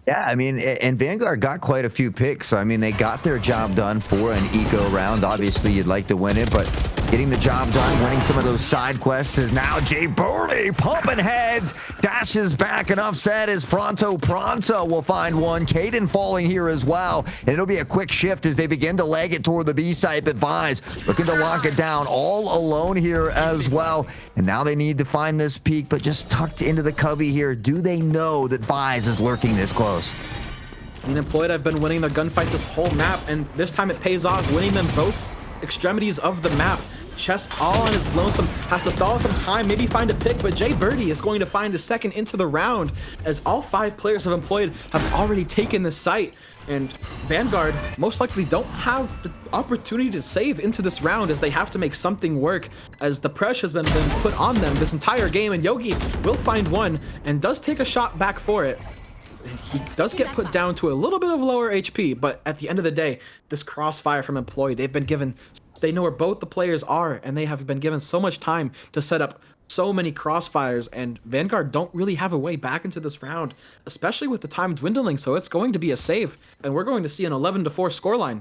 Yeah, I mean, and Vanguard got quite a few picks. So, I mean, they got their job done for an eco round. Obviously, you'd like to win it, but getting the job done, winning some of those side quests is now Jay Birdie pumping heads, dashes back. Enough said as Pronto will find one. Caden falling here as well, and it'll be a quick shift as they begin to leg it toward the B site. But Vise looking to lock it down all alone here as well. And now they need to find this peak, but just tucked into the cubby here. Do they know that Vise is lurking this close? I mean, Employed have been winning the gunfights this whole map, and this time it pays off, winning them both extremities of the map. Chess all on his lonesome, has to stall some time, maybe find a pick, but Jay Birdie is going to find a second into the round as all 5 players of Employed have already taken the site, and Vanguard most likely don't have the opportunity to save into this round as they have to make something work as the pressure has been put on them this entire game, and Yogi will find one and does take a shot back for it. He does get put down to a little bit of lower HP, but at the end of the day, this crossfire from Employed, they know where both the players are, and they have been given so much time to set up so many crossfires, and Vanguard don't really have a way back into this round, especially with the time dwindling, so it's going to be a save, and we're going to see an 11-4 scoreline.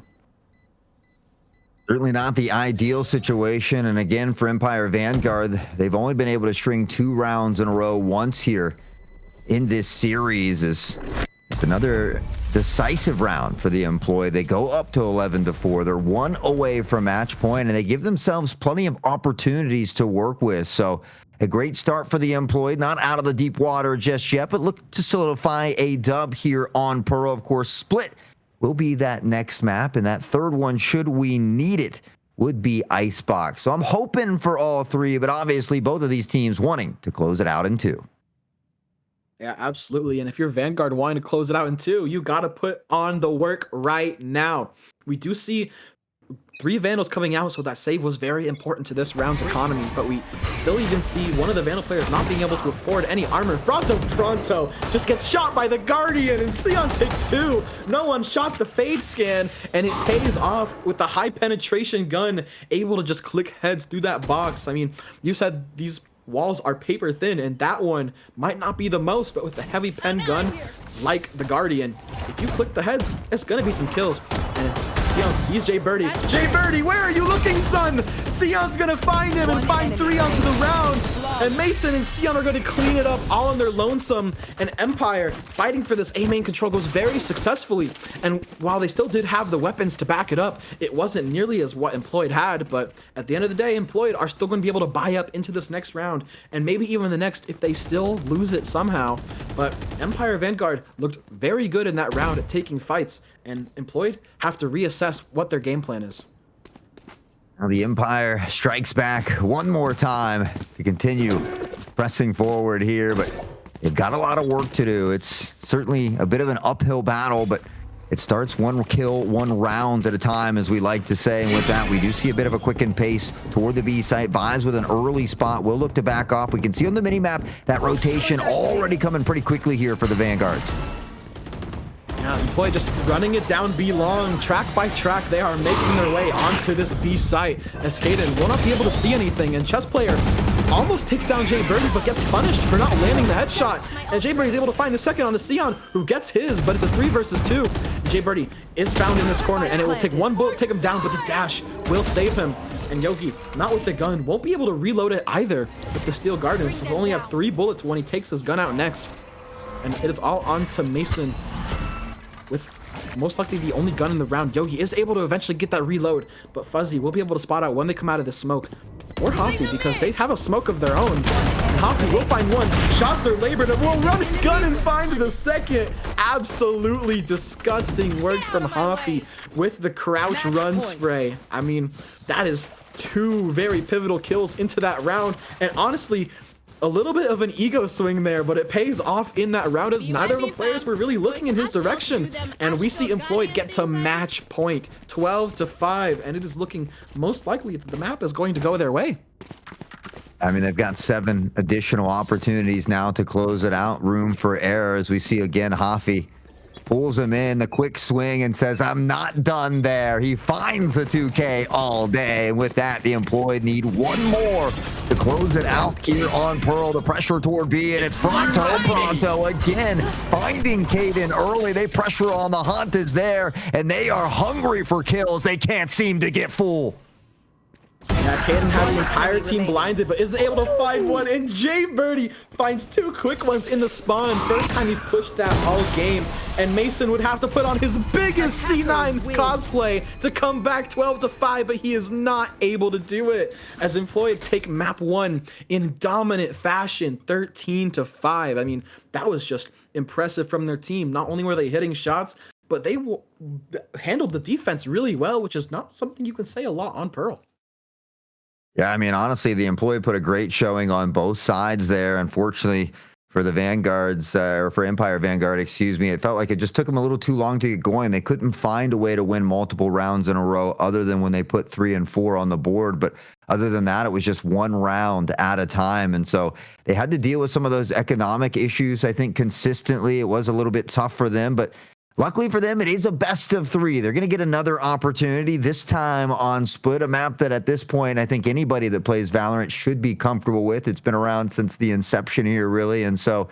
Certainly not the ideal situation, and again, for Empire Vanguard, they've only been able to string 2 rounds in a row once here in this series. It's another decisive round for the Employed. They go up to 11-4. They're 1 away from match point, and they give themselves plenty of opportunities to work with. So a great start for the Employed, not out of the deep water just yet, but look to solidify a dub here on Pearl. Of course, Split will be that next map, and that third one, should we need it, would be Icebox. So I'm hoping for all 3, but obviously both of these teams wanting to close it out in 2. Yeah, absolutely. And if you're Vanguard wanting to close it out in two, you got to put on the work right now. We do see 3 Vandals coming out, so that save was very important to this round's economy, but we still even see one of the Vandal players not being able to afford any armor. Fronto Pronto just gets shot by the Guardian, and Sion takes 2. No one shot the Fade scan, and it pays off with the high penetration gun, able to just click heads through that box. I mean, you said these walls are paper thin, and that one might not be the most, but with the heavy pen gun like the Guardian, if you click the heads, it's gonna be some kills. And Sion sees Jay Birdie. Jay Birdie, where are you looking, son? Sion's gonna find him and find 3 onto the round. And Mason and Sion are going to clean it up all on their lonesome. And Empire, fighting for this A main control, goes very successfully. And while they still did have the weapons to back it up, it wasn't nearly as what Employed had. But at the end of the day, Employed are still going to be able to buy up into this next round. And maybe even the next if they still lose it somehow. But Empire Vanguard looked very good in that round at taking fights. And Employed have to reassess what their game plan is. Now the Empire strikes back one more time to continue pressing forward here, but they've got a lot of work to do. It's certainly a bit of an uphill battle, but it starts one kill, one round at a time, as we like to say. And with that, we do see a bit of a quickened pace toward the B site. Vise with an early spot will look to back off. We can see on the minimap that rotation already coming pretty quickly here for the Vanguards. Yeah, Employed just running it down B long, track by track. They are making their way onto this B site as Kaden will not be able to see anything. And Chess Player almost takes down Jay Birdie, but gets punished for not landing the headshot. And Jay Birdie is able to find a second on the Sion, who gets his, but it's a 3 versus 2. Jay Birdie is found in this corner, and it will take one bullet to take him down, but the dash will save him. And Yogi, not with the gun, won't be able to reload it either with the Steel Garden, so he'll only have 3 bullets when he takes his gun out next. And it is all on to Mason, with most likely the only gun in the round. Yogi is able to eventually get that reload, but Fuzzy will be able to spot out when they come out of the smoke. Or Hafi, because they have a smoke of their own. And Hafi will find one. Shots are labored and will run a gun and find the second. Absolutely disgusting work from Hafi with the crouch run spray. I mean, that is 2 very pivotal kills into that round. And honestly, a little bit of an ego swing there, but it pays off in that round as neither of the players were really looking in his direction. And we see Employed get to match point, 12-5, and it is looking most likely that the map is going to go their way. I mean, they've got 7 additional opportunities now to close it out. Room for error, as we see again Hafi pulls him in, the quick swing, and says, I'm not done there. He finds the 2K all day. And with that, the Employed need one more to close it out here on Pearl. The pressure toward B, and it's Pronto again, finding Kaden early. They pressure on the hunt is there, and they are hungry for kills. They can't seem to get full. Yeah, Kaden had the entire team blinded, but is able to find one, and Jay Birdie finds 2 quick ones in the spawn. First time he's pushed that all game, and Mason would have to put on his biggest C9 cosplay to come back 12-5, but he is not able to do it, as Employed take map 1 in dominant fashion, 13-5. I mean, that was just impressive from their team. Not only were they hitting shots, but they handled the defense really well, which is not something you can say a lot on Pearl. Yeah, I mean, honestly, the Employed put a great showing on both sides there. Unfortunately, for the Vanguards, or for Empire Vanguard, excuse me, it felt like it just took them a little too long to get going. They couldn't find a way to win multiple rounds in a row other than when they put 3 and 4 on the board. But other than that, it was just one round at a time. And so they had to deal with some of those economic issues, I think, consistently. It was a little bit tough for them, but luckily for them, it is a best of 3. They're going to get another opportunity, this time on Split, a map that at this point, I think anybody that plays Valorant should be comfortable with. It's been around since the inception here, really. And so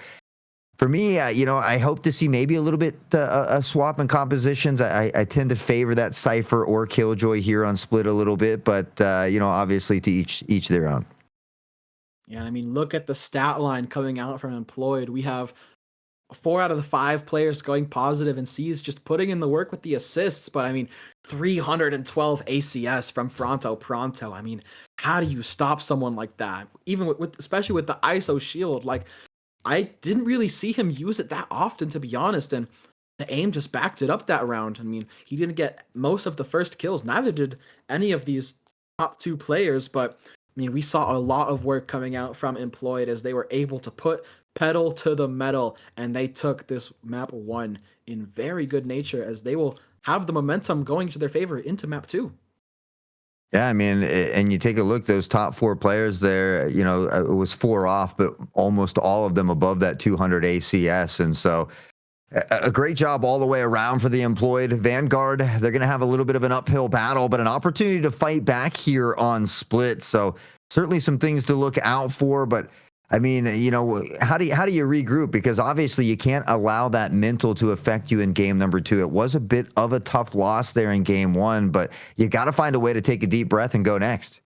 for me, I hope to see maybe a little bit a swap in compositions. I tend to favor that Cypher or Killjoy here on Split a little bit, but, obviously to each their own. Yeah, I mean, look at the stat line coming out from Employed. We have 4 out of the 5 players going positive, and C's just putting in the work with the assists. But I mean, 312 ACS from Fronto Pronto. I mean, how do you stop someone like that? Even with especially with the ISO shield, like I didn't really see him use it that often, to be honest. And the aim just backed it up that round. I mean, he didn't get most of the first kills. Neither did any of these top 2 players, but I mean, we saw a lot of work coming out from Employed as they were able to put pedal to the metal, and they took this map 1 in very good nature as they will have the momentum going to their favor into map 2. Yeah, I mean, and you take a look, those top four players there, it was four off, but almost all of them above that 200 ACS. And so a great job all the way around for the Employed. Vanguard, they're going to have a little bit of an uphill battle, but an opportunity to fight back here on Split. So certainly some things to look out for. But I mean, how do you regroup? Because obviously you can't allow that mental to affect you in game number 2. It was a bit of a tough loss there in game 1, but you got to find a way to take a deep breath and go next.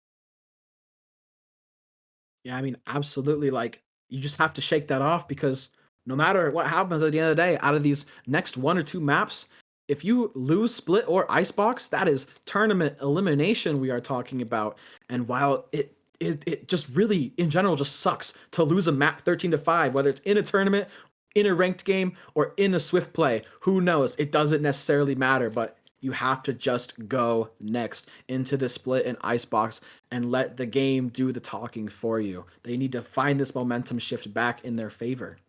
Yeah, I mean, absolutely. Like, you just have to shake that off because no matter what happens at the end of the day, out of these next 1 or 2 maps, if you lose Split or Icebox, that is tournament elimination we are talking about. And while it just really in general just sucks to lose a map 13-5, whether it's in a tournament, in a ranked game, or in a swift play, who knows? It doesn't necessarily matter, but you have to just go next into the Split and Icebox and let the game do the talking for you. They need to find this momentum shift back in their favor.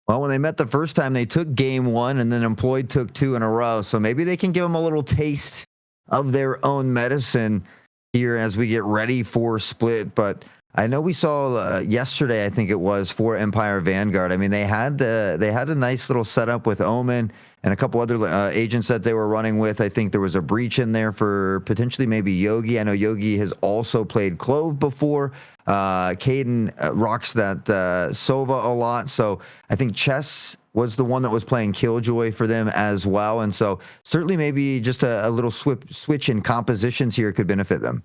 Well, when they met the first time, they took game 1 and then Employed took 2 in a row. So maybe they can give them a little taste of their own medicine here as we get ready for Split. But I know we saw yesterday, I think it was, for Empire Vanguard. I mean, they had a nice little setup with Omen and a couple other agents that they were running with. I think there was a breach in there for potentially maybe Yogi. I know Yogi has also played Clove before. Caden rocks that Sova a lot. So I think Chess was the one that was playing Killjoy for them as well. And so certainly maybe just a little switch in compositions here could benefit them.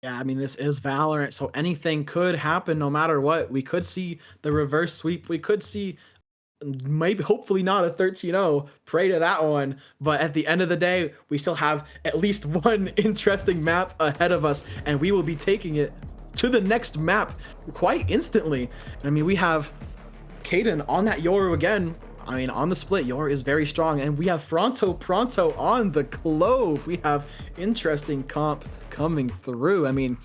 Yeah, I mean, this is Valorant, so anything could happen no matter what. We could see the reverse sweep. We could see maybe, hopefully not a 13-0. Pray to that one. But at the end of the day, we still have at least one interesting map ahead of us, and we will be taking it to the next map quite instantly. I mean, we have Caden on that Yoru again. I mean, on the Split, Yoru is very strong, and we have Pronto on the Clove. We have interesting comp coming through. I mean,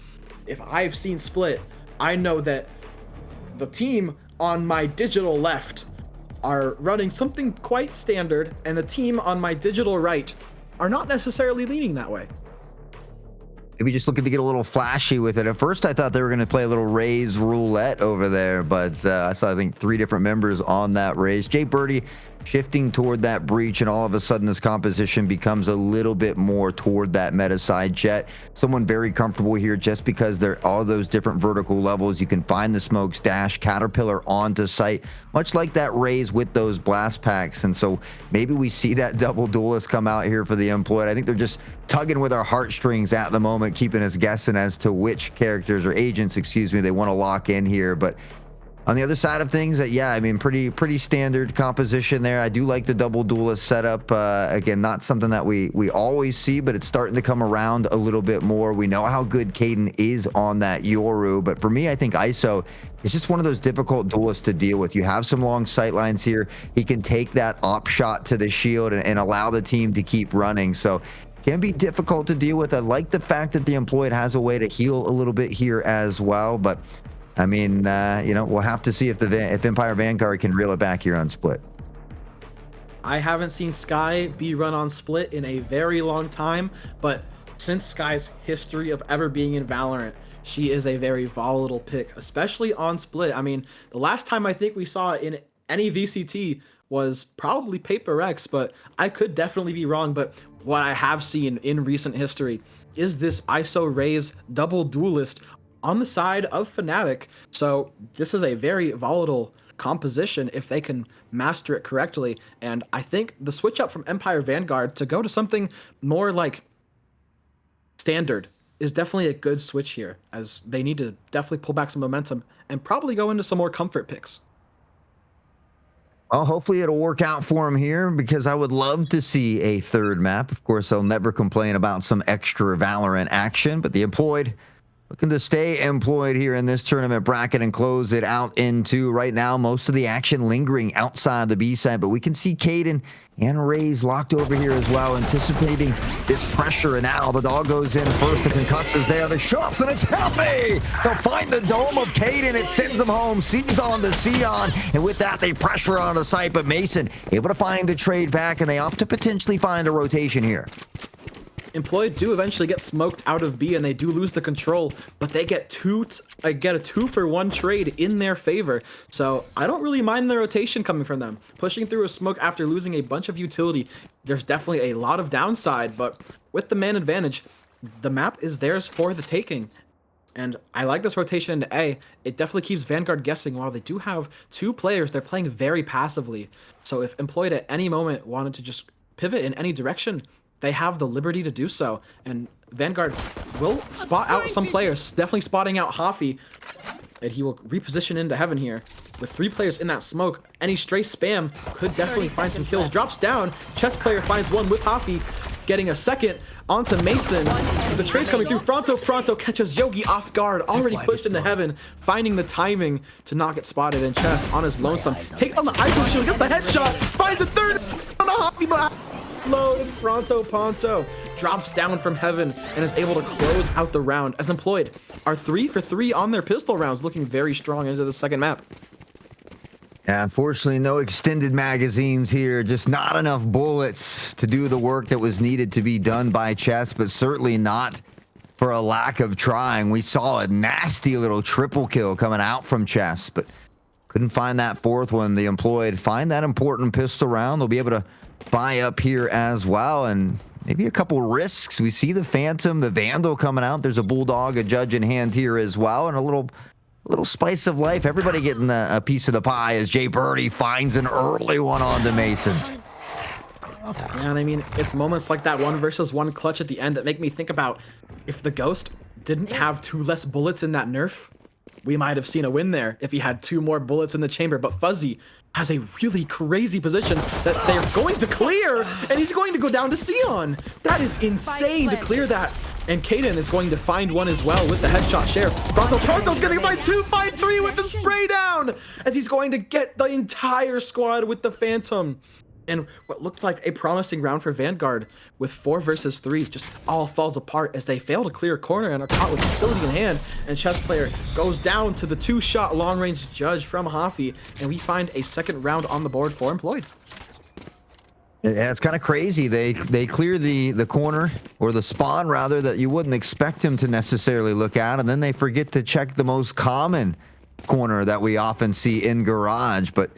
if I've seen Split, I know that the team on my digital left are running something quite standard, and the team on my digital right are not necessarily leaning that way. Maybe just looking to get a little flashy with it. At first, I thought they were going to play a little Raise roulette over there, but I saw, I think, 3 different members on that Raise. Jay Birdie shifting toward that breach, and all of a sudden this composition becomes a little bit more toward that meta side. Jet, someone very comfortable here just because there are all those different vertical levels. You can find the smokes, dash, Caterpillar onto site, much like that Raise with those blast packs. And so maybe we see that double duelist come out here for the Employed. I think they're just tugging with our heartstrings at the moment, keeping us guessing as to which characters or agents, excuse me, they want to lock in here. But on the other side of things, yeah, I mean, pretty standard composition there. I do like the double duelist setup. Again, not something that we always see, but it's starting to come around a little bit more. We know how good Caden is on that Yoru, but for me, I think ISO is just one of those difficult duelists to deal with. You have some long sight lines here. He can take that op shot to the shield and allow the team to keep running. So can be difficult to deal with. I like the fact that the Employed has a way to heal a little bit here as well, but I mean, we'll have to see if Empire Vanguard can reel it back here on Split. I haven't seen Sky be run on Split in a very long time, but since Sky's history of ever being in Valorant, she is a very volatile pick, especially on Split. I mean, the last time I think we saw in any VCT was probably Paper X, but I could definitely be wrong. But what I have seen in recent history is this ISO Raise double duelist on the side of Fnatic. So this is a very volatile composition if they can master it correctly. And I think the switch up from Empire Vanguard to go to something more like standard is definitely a good switch here, as they need to definitely pull back some momentum and probably go into some more comfort picks. Well, hopefully it'll work out for him here, because I would love to see a third map. Of course, I'll never complain about some extra Valorant action, but the Employed, looking to stay employed here in this tournament bracket and close it out into right now. Most of the action lingering outside the B side, but we can see Caden and Ray's locked over here as well, anticipating this pressure. And now the dog goes in first. The concuss is there. The shove, and it's healthy. They'll find the dome of Caden. It sends them home. C's on the Sion. And with that, they pressure on the site. But Mason able to find a trade back, and they opt to potentially find a rotation here. Employed do eventually get smoked out of B, and they do lose the control, but they get a 2-for-1 trade in their favor. So I don't really mind the rotation coming from them. Pushing through a smoke after losing a bunch of utility, there's definitely a lot of downside, but with the man advantage, the map is theirs for the taking. And I like this rotation into A. It definitely keeps Vanguard guessing. While they do have 2 players, they're playing very passively. So if Employed at any moment wanted to just pivot in any direction, they have the liberty to do so, and Vanguard will spot out some players, definitely spotting out Hafi, and he will reposition into heaven here. With 3 players in that smoke, any stray spam could definitely find some kills. Drops down, chess player finds one with Hafi, getting a second onto Mason. The trade's coming through. Pronto catches Yogi off guard, already pushed into heaven, finding the timing to not get spotted, and chess on his lonesome. Takes on the ISO shield, gets the headshot, finds a third on a Hafi, but low, and Ponto drops down from heaven and is able to close out the round, as Employed are 3 for 3 on their pistol rounds, looking very strong into the second map. Yeah, unfortunately, no extended magazines here. Just not enough bullets to do the work that was needed to be done by Chess, but certainly not for a lack of trying. We saw a nasty little triple kill coming out from Chess, but couldn't find that 4th one. The Employed find that important pistol round. They'll be able to buy up here as well, and maybe a couple risks. We see the Phantom, the Vandal coming out. There's a Bulldog, a Judge in hand here as well, and a little spice of life. Everybody getting a piece of the pie as Jay Birdie finds an early one onto Mason. Yeah, and I mean, it's moments like that 1-versus-1 clutch at the end that make me think about if the Ghost didn't have 2 less bullets in that nerf, we might have seen a win there if he had 2 more bullets in the chamber. But Fuzzy has a really crazy position that they're going to clear, and he's going to go down to Sion. That is insane to clear that. And Caden is going to find one as well with the headshot share. Pronto's going to find 2, find 3 with the spray down, as he's going to get the entire squad with the Phantom. And what looked like a promising round for Vanguard with 4 versus 3 just all falls apart as they fail to clear a corner and are caught with utility in hand. And chess player goes down to the 2-shot long-range Judge from Hafi, and we find a second round on the board for Employed. Yeah, it's kind of crazy. They clear the corner, or the spawn rather, that you wouldn't expect him to necessarily look at, and then they forget to check the most common corner that we often see in Garage. But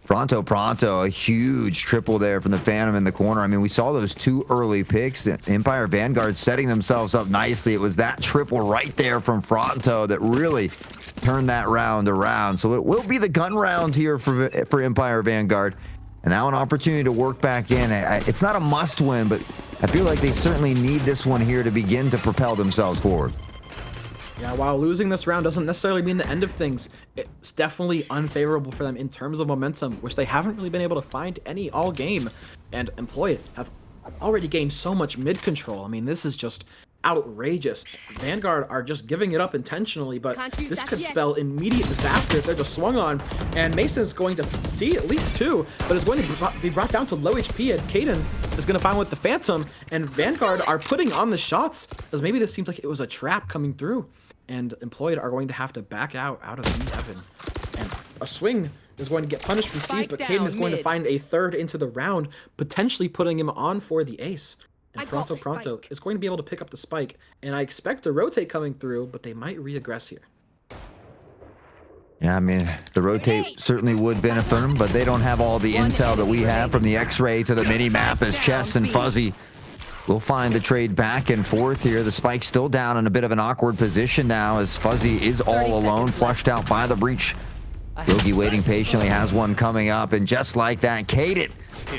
Pronto, a huge triple there from the Phantom in the corner. I mean, we saw those 2 early picks. Empire Vanguard setting themselves up nicely. It was that triple right there from Pronto that really turned that round around. So it will be the gun round here for Empire Vanguard. And now an opportunity to work back in. It's not a must win, but I feel like they certainly need this one here to begin to propel themselves forward. Yeah, while losing this round doesn't necessarily mean the end of things, it's definitely unfavorable for them in terms of momentum, which they haven't really been able to find any all game. And Employed have already gained so much mid control. I mean, this is just outrageous. Vanguard are just giving it up intentionally, but this could spell immediate disaster if they're just swung on. And Mason is going to see at least 2, but is going to be brought down to low HP, and Caden is going to find with the Phantom, and Vanguard are putting on the shots, because maybe this seems like it was a trap coming through. And Employed are going to have to back out of B7. And a swing is going to get punished from C's, but Caden is going to find a 3rd into the round, potentially putting him on for the ace. And Pronto is going to be able to pick up the spike. And I expect a rotate coming through, but they might re-aggress here. Yeah, I mean, the rotate certainly would benefit them, but they don't have all the intel that we have from the X-ray to the mini-map, as Chess and Fuzzy will find the trade back and forth here. The spike's still down in a bit of an awkward position now, as Fuzzy is all alone, flushed out by the breach. Yogi waiting patiently, has one coming up, and just like that, Caden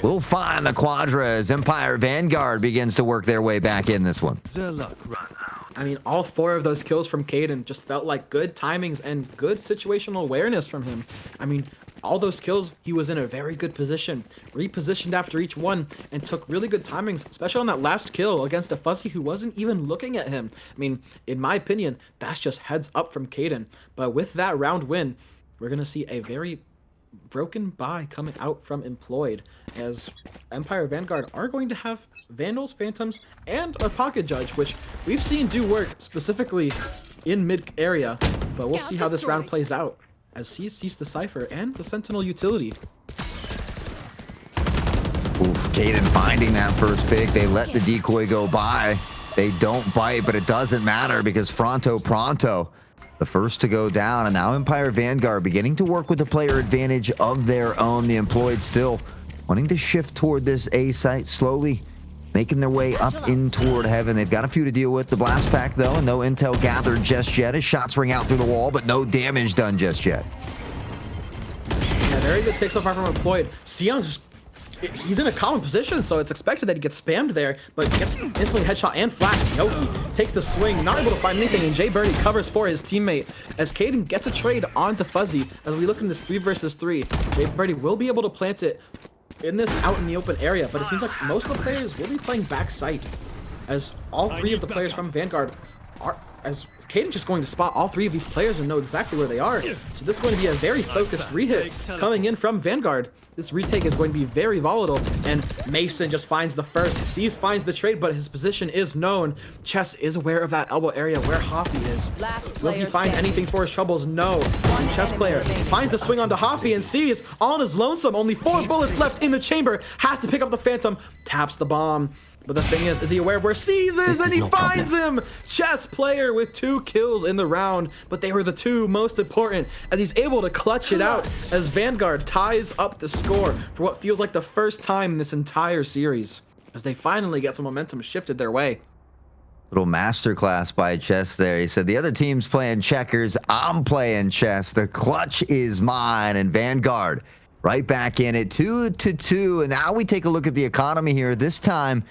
will find the Quadra as Empire Vanguard begins to work their way back in this one. I mean, all 4 of those kills from Caden just felt like good timings and good situational awareness from him. I mean, all those kills, he was in a very good position, repositioned after each one, and took really good timings, especially on that last kill against a Fuzzy who wasn't even looking at him. I mean, in my opinion, that's just heads up from Caden. But with that round win, we're going to see a very broken buy coming out from Employed, as Empire Vanguard are going to have Vandals, Phantoms, and a Pocket Judge, which we've seen do work specifically in mid area, but we'll see how this round plays out as C sees the Cypher and the Sentinel utility. Oof, Caden finding that first pick. They let the decoy go by. They don't bite, but it doesn't matter because Fronto Pronto, the first to go down, and now Empire Vanguard beginning to work with the player advantage of their own. The Employed still wanting to shift toward this A site, slowly making their way up in toward heaven. They've got a few to deal with. The blast pack, though, and no intel gathered just yet as shots ring out through the wall, but no damage done just yet. Yeah, very good take so far from Employed. Sion's just, he's in a common position, so it's expected that he gets spammed there, but gets instantly headshot and flash. Yoki takes the swing, not able to find anything, and Jay Birdie covers for his teammate as Caden gets a trade onto Fuzzy. As we look in this 3 versus 3, Jay Birdie will be able to plant it in this out in the open area, but it seems like most of the players will be playing back site, as all 3 of the players from Vanguard are, as Caden's just going to spot all 3 of these players and know exactly where they are. So this is going to be a very focused re-hit coming in from Vanguard. This retake is going to be very volatile, and Mason just finds the first. Sees finds the trade, but his position is known. Chess is aware of that elbow area where Hoffy is. Will he find anything for his troubles? No. Chess player finds the swing onto Hoffy and sees on his lonesome. Only 4 bullets left in the chamber. Has to pick up the Phantom. Taps the bomb. But the thing is he aware of where C's is, and he finds him! Chess player with 2 kills in the round, but they were the 2 most important, as he's able to clutch it out as Vanguard ties up the score for what feels like the first time in this entire series, as they finally get some momentum shifted their way. Little masterclass by Chess there. He said, the other team's playing checkers, I'm playing chess. The clutch is mine, and Vanguard right back in it, 2-2. And now we take a look at the economy here. This time,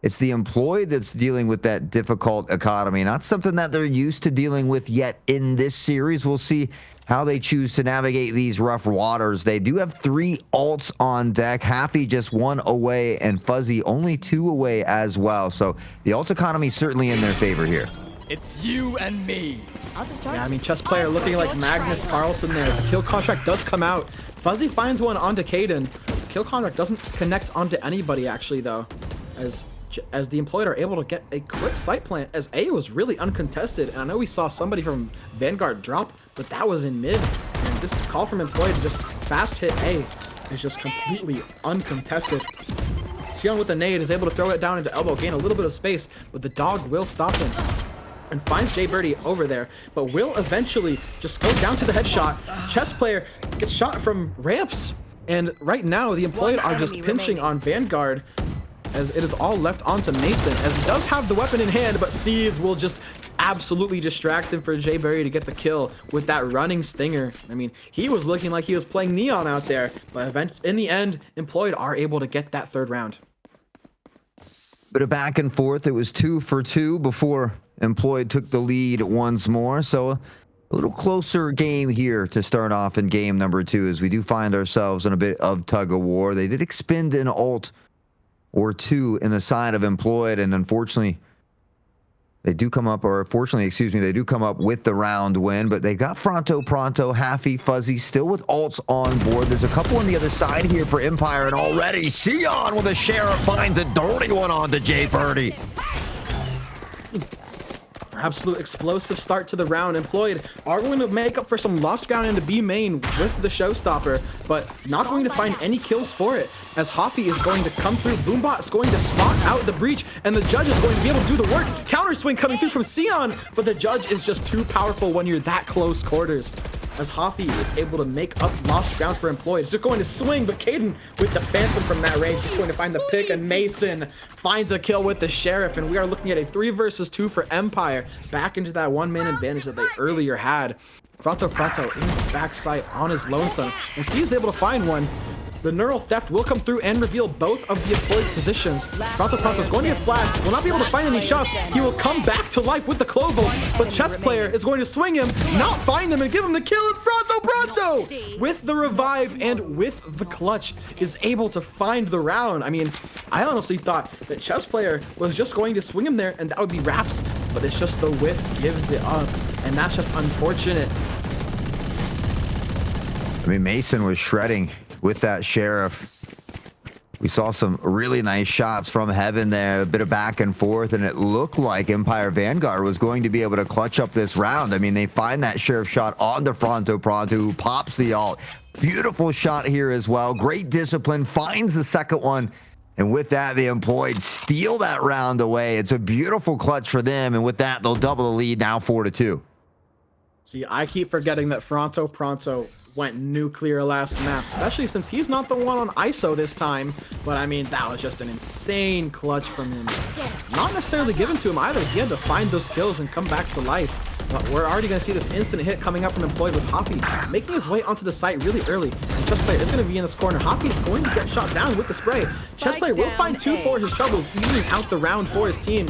it's the Employed that's dealing with that difficult economy, not something that they're used to dealing with yet in this series. We'll see how they choose to navigate these rough waters. They do have 3 alts on deck. Happy just 1 away, and Fuzzy only 2 away as well. So the alt economy certainly in their favor here. It's you and me. Yeah, I mean, Chess player looking like Magnus Carlsen there. The kill contract does come out. Fuzzy finds one onto Caden. Kill contract doesn't connect onto anybody, actually, though, as the Employed are able to get a quick site plant, as A was really uncontested. And I know we saw somebody from Vanguard drop, but that was in mid. And this call from Employed to just fast hit A is just completely uncontested. Sion with the nade is able to throw it down into elbow, gain a little bit of space, but the dog will stop him and finds Jay Birdie over there, but will eventually just go down to the headshot. Chess player gets shot from ramps, and right now the Employed are just pinching on Vanguard, as it is all left onto Mason, as he does have the weapon in hand, but C's will just absolutely distract him for Jay Berry to get the kill with that running stinger. I mean, he was looking like he was playing Neon out there, but in the end, Employed are able to get that 3rd round. Bit of back and forth. It was 2 for 2 before Employed took the lead once more. So a little closer game here to start off in game number 2, as we do find ourselves in a bit of tug of war. They did expend an ult or 2 in the side of Employed, and unfortunately they do come up, or fortunately, excuse me, they do come up with the round win, but they got Fronto Pronto, Happy, Fuzzy, still with alts on board. There's a couple on the other side here for Empire, and already Sion with a Sheriff finds a dirty one on to Jay Birdie. Absolute explosive start to the round. Employed are going to make up for some lost ground in the B main with the showstopper, but not going to find any kills for it, as Hoffy is going to come through. Boombot is going to spot out the breach, and the Judge is going to be able to do the work. Counter swing coming through from Sion, but the Judge is just too powerful when you're that close quarters, as Hoffy is able to make up lost ground for Employed. He's just going to swing, but Caden with the Phantom from that range is going to find the pick, and Mason finds a kill with the Sheriff, and we are looking at a 3 versus 2 for Empire, back into that 1-man advantage that they earlier had. Fronto Pronto in backside on his lonesome, and C is able to find one. The neural theft will come through and reveal both of the Employed's positions. Pronto is going to get flashed, will not be able to find any shots. He will come back to life with the Clovo, but Chess Player is going to swing him, not find him, and give him the kill, and Pronto, with the revive and with the clutch, is able to find the round. I mean, I honestly thought that Chess Player was just going to swing him there, and that would be wraps, but it's just the whiff gives it up, and that's just unfortunate. I mean, Mason was shredding with that Sheriff. We saw some really nice shots from Heaven there, a bit of back and forth, and it looked like Empire Vanguard was going to be able to clutch up this round. I mean, they find that Sheriff shot onto Pronto, who pops the ult. Beautiful shot here as well. Great discipline, finds the second one, and with that, the Employed steal that round away. It's a beautiful clutch for them, and with that, they'll double the lead now 4-2. See, I keep forgetting that Pronto went nuclear last map, especially since he's not the one on ISO this time. But I mean, that was just an insane clutch from him. Not necessarily given to him either. He had to find those kills and come back to life. But we're already going to see this instant hit coming up from Employed with Hoppy making his way onto the site really early. And Chess Player is going to be in this corner. Hoppy is going to get shot down with the spray. Chess Player will find 2 for his troubles, evening out the round for his team.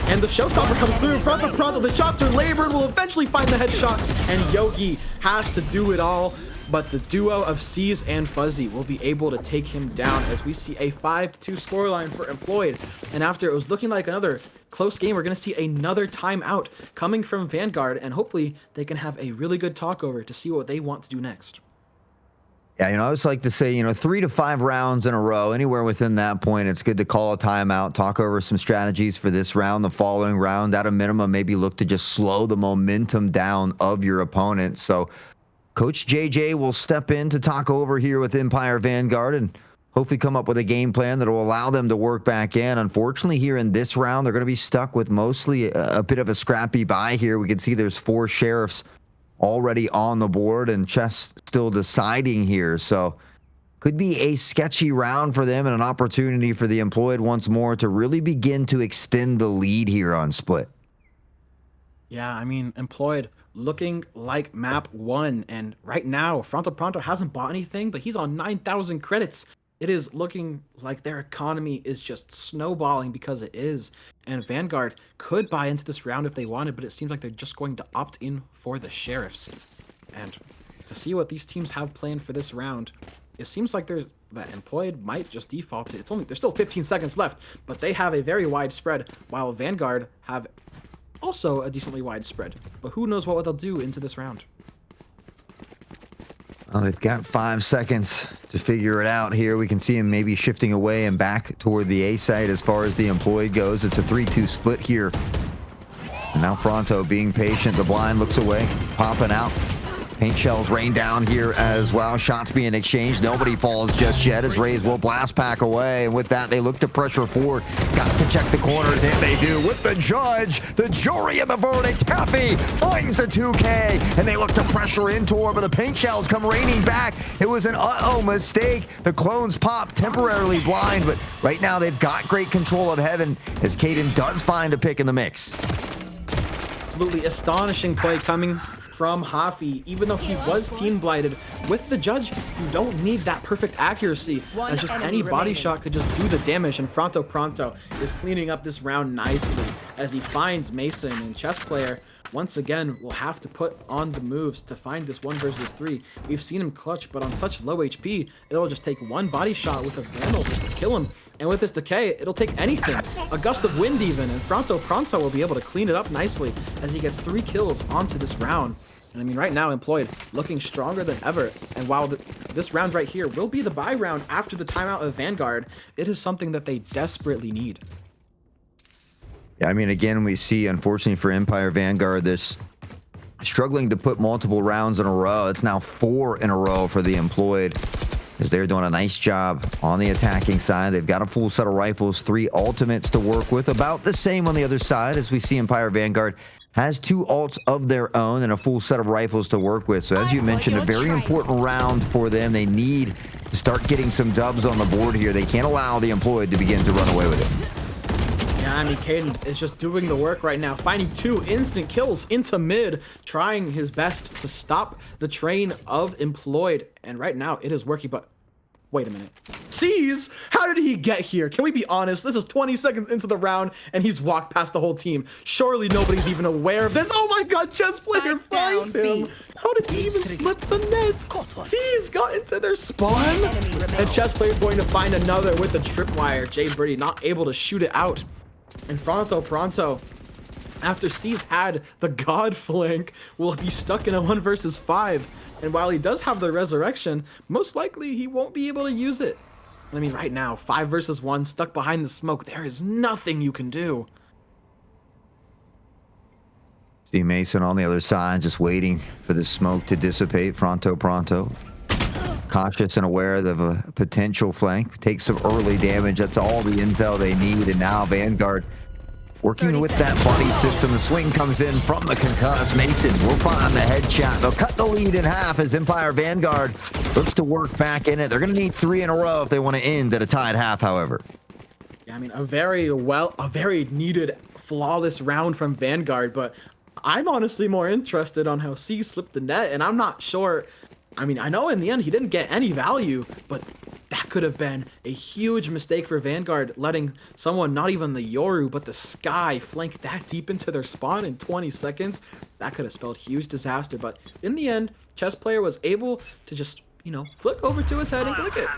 And the showstopper comes through. Pronto, the shots are labored, will eventually find the headshot, and Yogi has to do it all. But the duo of C's and Fuzzy will be able to take him down as we see a 5-2 scoreline for Employed. And after it was looking like another close game, we're going to see another timeout coming from Vanguard, and hopefully they can have a really good talkover to see what they want to do next. Yeah, I always like to say, 3 to 5 rounds in a row, anywhere within that point, it's good to call a timeout, talk over some strategies for this round, the following round, at a minimum, maybe look to just slow the momentum down of your opponent. So Coach JJ will step in to talk over here with Empire Vanguard and hopefully come up with a game plan that will allow them to work back in. Unfortunately, here in this round, they're going to be stuck with mostly a bit of a scrappy buy here. We can see there's 4 Sheriffs already on the board and Chess still deciding here. So could be a sketchy round for them and an opportunity for the Employed once more to really begin to extend the lead here on Split. Yeah, I mean, Employed looking like map 1, and right now Pronto hasn't bought anything, but he's on 9,000 credits. It is looking like their economy is just snowballing because it is. And Vanguard could buy into this round if they wanted, but it seems like they're just going to opt in for the Sheriffs. And to see what these teams have planned for this round, it seems like that Employed might just default to there's still 15 seconds left, but they have a very wide spread, while Vanguard have also a decently wide spread. But who knows what they'll do into this round. Well, they've got 5 seconds to figure it out here. We can see him maybe shifting away and back toward the A site as far as the Employed goes. It's a 3-2 split here. And now Pronto being patient. The blind looks away, popping out. Paint shells rain down here as well. Shots being exchanged. Nobody falls just yet as Rays will blast pack away. And with that, they look to pressure forward. Got to check the corners, and they do with the judge. The jury of the verdict. Taffy finds the 2K, and they look to pressure in toward, but the paint shells come raining back. It was an mistake. The clones pop, temporarily blind, but right now they've got great control of Heaven as Caden does find a pick in the mix. Absolutely astonishing play coming from Hafi, even though he was team blighted. With the judge, you don't need that perfect accuracy, as just any body shot could just do the damage, and Pronto is cleaning up this round nicely as he finds Mason, and Chess Player once again will have to put on the moves to find this 1 versus 3. We've seen him clutch, but on such low HP, it'll just take 1 body shot with a Vandal just to kill him. And with his decay, it'll take anything. A gust of wind even, and Pronto will be able to clean it up nicely as he gets 3 kills onto this round. And I mean, right now, Employed looking stronger than ever. And while this round right here will be the bye round after the timeout of Vanguard, it is something that they desperately need. Yeah, I mean, again, we see, unfortunately for Empire Vanguard, this struggling to put multiple rounds in a row. It's now 4 in a row for the Employed, as they're doing a nice job on the attacking side. They've got a full set of rifles, 3 ultimates to work with, about the same on the other side, as we see Empire Vanguard has 2 ults of their own and a full set of rifles to work with. So as you mentioned, a very important round for them. They need to start getting some dubs on the board here. They can't allow the Employed to begin to run away with it. Yeah, I mean, Caden is just doing the work right now, finding 2 instant kills into mid, trying his best to stop the train of Employed. And right now, it is working, but Wait a minute. Sees? How did he get here? Can we be honest? This is 20 seconds into the round, and he's walked past the whole team. Surely nobody's even aware of this. Oh my god, chess player finds him. How did he even slip the net? Sees got into their spawn. And chess player's going to find another with the tripwire. Jay Birdie not able to shoot it out. And Pronto, after C's had the god flank, will be stuck in a 1 versus 5. And while he does have the resurrection, most likely he won't be able to use it. I mean, right now, 5 versus 1, stuck behind the smoke, there is nothing you can do. Steve Mason on the other side, just waiting for the smoke to dissipate. Pronto, cautious and aware of a potential flank. Takes some early damage. That's all the intel they need. And now Vanguard working with that buddy system. The swing comes in from the concussed. Mason will find the headshot. They'll cut the lead in half as Empire Vanguard looks to work back in it. They're going to need 3 in a row if they want to end at a tied half, however. Yeah, I mean, a very needed flawless round from Vanguard, but I'm honestly more interested on how C slipped the net, and I'm not sure. I mean, I know in the end he didn't get any value, but that could have been a huge mistake for Vanguard, letting someone, not even the Yoru, but the Sky, flank that deep into their spawn in 20 seconds. That could have spelled huge disaster, but in the end, chess player was able to just, flick over to his head and click it.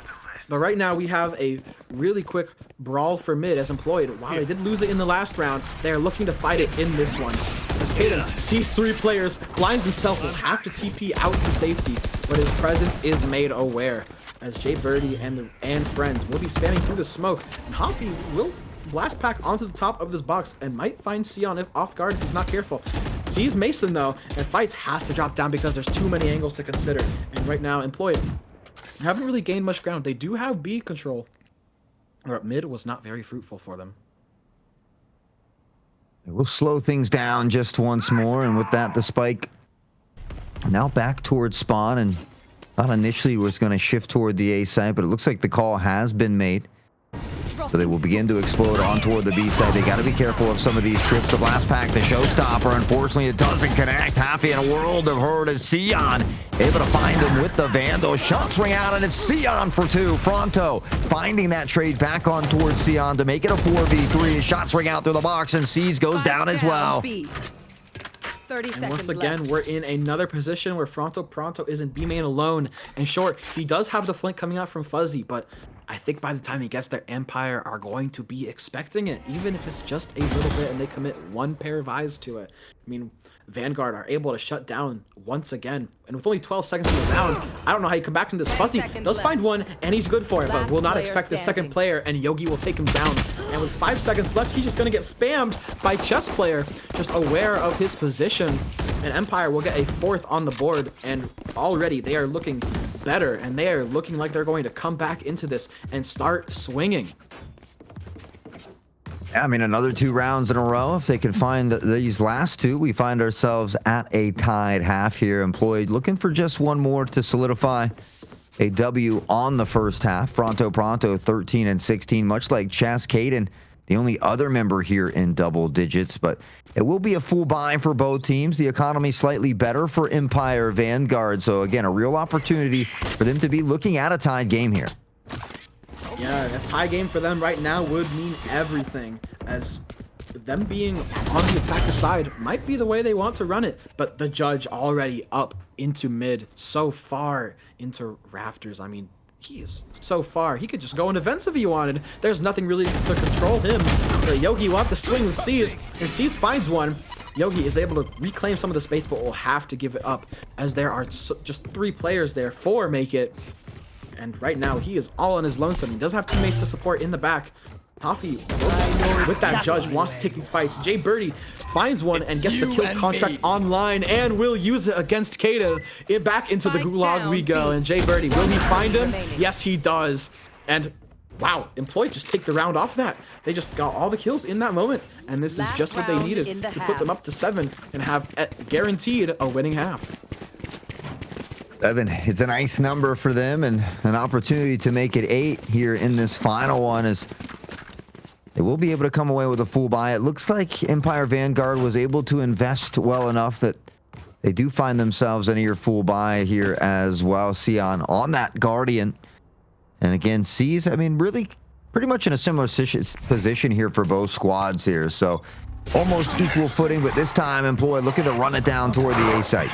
But right now we have a really quick brawl for mid as Employed. While they did lose it in the last round, they are looking to fight it in this one. As Kaden sees 3 players, blinds himself, will have to TP out to safety, but his presence is made aware. As Jay Birdie and friends will be spanning through the smoke, and Hoffy will blast pack onto the top of this box and might find Sion if off guard if he's not careful. Sees Mason though, and Fights has to drop down because there's too many angles to consider. And right now, Employed haven't really gained much ground. They do have B control, but mid was not very fruitful for them. We'll slow things down just once more, and with that, the spike now back towards spawn, and thought initially was going to shift toward the A side, but it looks like the call has been made. So they will begin to explode on toward the B side. They got to be careful of some of these trips. The blast pack, the showstopper. Unfortunately, it doesn't connect. Happy in a world of hurt as Sion able to find him with the Vandal. Shots ring out, and it's Sion for 2. Pronto finding that trade back on towards Sion to make it a 4v3. Shots ring out through the box, and Seas goes down as well. 30 and seconds once again, left. we're in another position where Pronto isn't B main alone. And short, he does have the flank coming out from Fuzzy, but I think by the time he gets there, Empire are going to be expecting it, even if it's just a little bit and they commit 1 pair of eyes to it. I mean, Vanguard are able to shut down once again, and with only 12 seconds in the round, I don't know how you come back from this. Fuzzy does find one, and he's good for it, but will not expect the second player, and Yogi will take him down. And with 5 seconds left, he's just going to get spammed by chess player, just aware of his position, and Empire will get a 4th on the board, and already they are looking better, and they are looking like they're going to come back into this and start swinging. Yeah, I mean, another 2 rounds in a row. If they can find these last 2, we find ourselves at a tied half here. Employed looking for just 1 more to solidify a W on the first half. Pronto 13 and 16, much like Chas Caden, the only other member here in double digits, but it will be a full buy for both teams. The economy slightly better for Empire Vanguard. So again, a real opportunity for them to be looking at a tied game here. Yeah, a tie game for them right now would mean everything, as them being on the attacker side might be the way they want to run it, but the judge already up into mid, so far into rafters. I mean, he is so far. He could just go into vents if he wanted. There's nothing really to control him. But Yogi will have to swing with Seas, and Seas finds one. Yogi is able to reclaim some of the space, but will have to give it up, as there are just 3 players there. 4 make it. And right now, he is all on his lonesome. He does have teammates to support in the back. Toffee, with that judge, wants to take these fights. Jay Birdie finds one and gets the kill contract online and will use it against Kada. Back into the gulag we go. And Jay Birdie, will he find him? Yes, he does. And wow, Employed just take the round off that. They just got all the kills in that moment. And this is just what they needed to put them up to 7 and have guaranteed a winning half. 7. It's a nice number for them, and an opportunity to make it 8 here in this final one, as they will be able to come away with a full buy. It looks like Empire Vanguard was able to invest well enough that they do find themselves in a near full buy here as well. Sion on that Guardian, And again, C's, I mean, really pretty much in a similar position here for both squads here. So almost equal footing, but this time Employed looking to run it down toward the A site.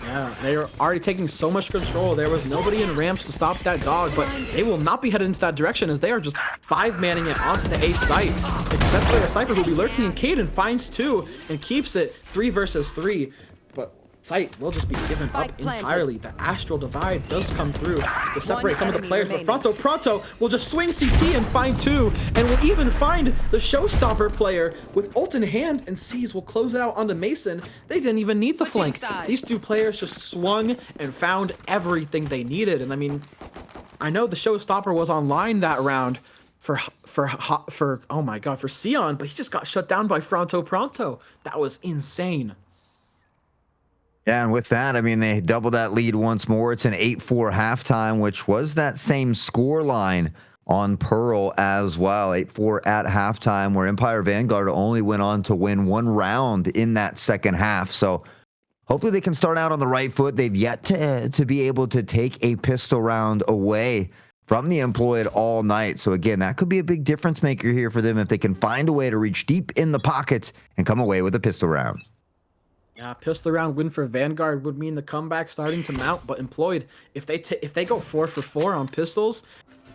Yeah, they are already taking so much control. There was nobody in ramps to stop that dog, but they will not be headed into that direction as they are just 5-manning it onto the A site. Except for a Cypher who will be lurking, and Caden finds 2 and keeps it 3 versus 3. But Site will just be given up entirely. The Astral Divide does come through to separate some of the players, but Pronto will just swing CT and find 2, and will even find the Showstopper player with ult in hand, and C's will close it out onto Mason. They didn't even need the flank. These 2 players just swung and found everything they needed. And I mean, I know the Showstopper was online that round for oh my god, for Sion, but he just got shut down by Pronto. That was insane. Yeah, and with that, I mean, they double that lead once more. It's an 8-4 halftime, which was that same score line on Pearl as well. 8-4 at halftime, where Empire Vanguard only went on to win 1 round in that second half. So hopefully they can start out on the right foot. They've yet to be able to take a pistol round away from the Employed all night. So again, that could be a big difference maker here for them if they can find a way to reach deep in the pockets and come away with a pistol round. Yeah, pistol round win for Vanguard would mean the comeback starting to mount, but Employed, if they go 4 for 4 on pistols,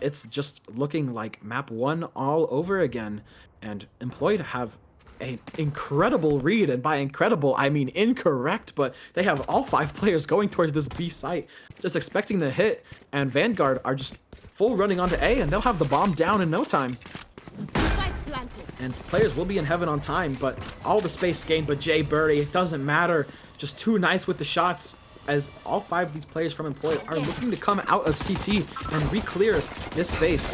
it's just looking like map 1 all over again. And Employed have an incredible read, and by incredible I mean incorrect, but they have all 5 players going towards this B site, just expecting the hit, and Vanguard are just full running onto A, and they'll have the bomb down in no time. And players will be in heaven on time, but all the space gained, but Jay Birdie, it doesn't matter. Just too nice with the shots, as all 5 of these players from Employed are looking to come out of CT and re-clear this space.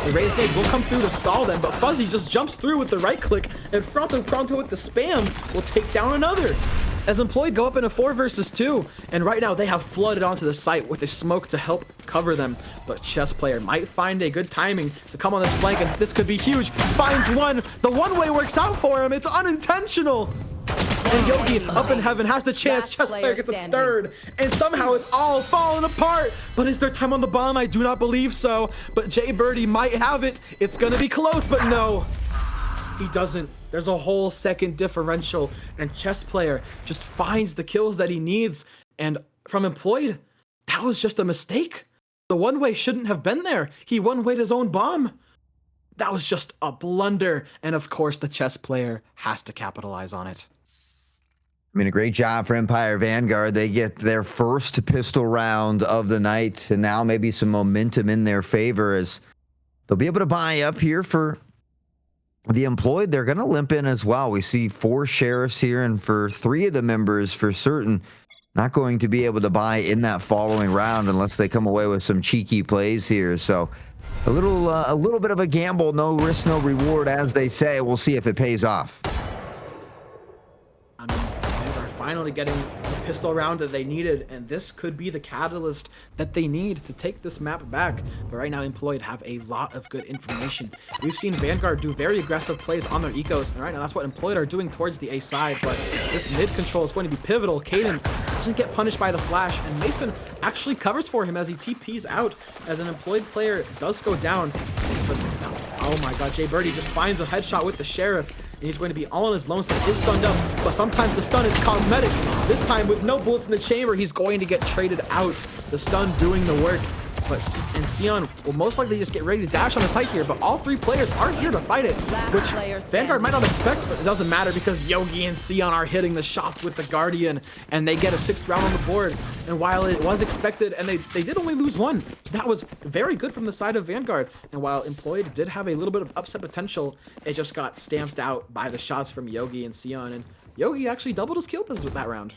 The raised nade will come through to stall them, but Fuzzy just jumps through with the right click, and Pronto with the spam will take down another. As Employed go up in a 4 versus 2, and right now they have flooded onto the site with a smoke to help cover them. But Chess Player might find a good timing to come on this flank, and this could be huge. Finds 1. The one-way works out for him. It's unintentional. And Yogi up in heaven has the chance. Chess Player gets a 3rd, and somehow it's all falling apart. But is there time on the bomb? I do not believe so. But Jay Birdie might have it. It's gonna be close, but no, he doesn't. There's a whole second differential, and Chess Player just finds the kills that he needs. And from Employed, that was just a mistake. The one-way shouldn't have been there. He one-wayed his own bomb. That was just a blunder, and of course the Chess Player has to capitalize on it. I mean, a great job for Empire Vanguard. They get their first pistol round of the night, and now maybe some momentum in their favor as they'll be able to buy up here for the Employed. They're going to limp in as well. We see 4 sheriffs here, and for 3 of the members for certain, not going to be able to buy in that following round unless they come away with some cheeky plays here. So a little bit of a gamble, no risk, no reward, as they say. We'll see if it pays off. I mean, they are finally getting the pistol round that they needed, and this could be the catalyst that they need to take this map back. But right now, Employed have a lot of good information. We've seen Vanguard do very aggressive plays on their ecos, and right now that's what Employed are doing towards the A side. But this mid control is going to be pivotal. Caden doesn't get punished by the flash, and Mason actually covers for him as he TPs out, as an Employed player does go down. But oh my god, Jay Birdie just finds a headshot with the Sheriff, and he's going to be all on his lonesome. Is stunned up, but sometimes the stun is cosmetic. This time with no bullets in the chamber, he's going to get traded out. The stun doing the work. But Sion will most likely just get ready to dash on his height here, but all 3 players are here to fight it, which Vanguard might not expect, but it doesn't matter because Yogi and Sion are hitting the shots with the Guardian, and they get a 6th round on the board. And while it was expected, and they did only lose 1, so that was very good from the side of Vanguard. And while Employed did have a little bit of upset potential, it just got stamped out by the shots from Yogi and Sion, and Yogi actually doubled his kill with that round.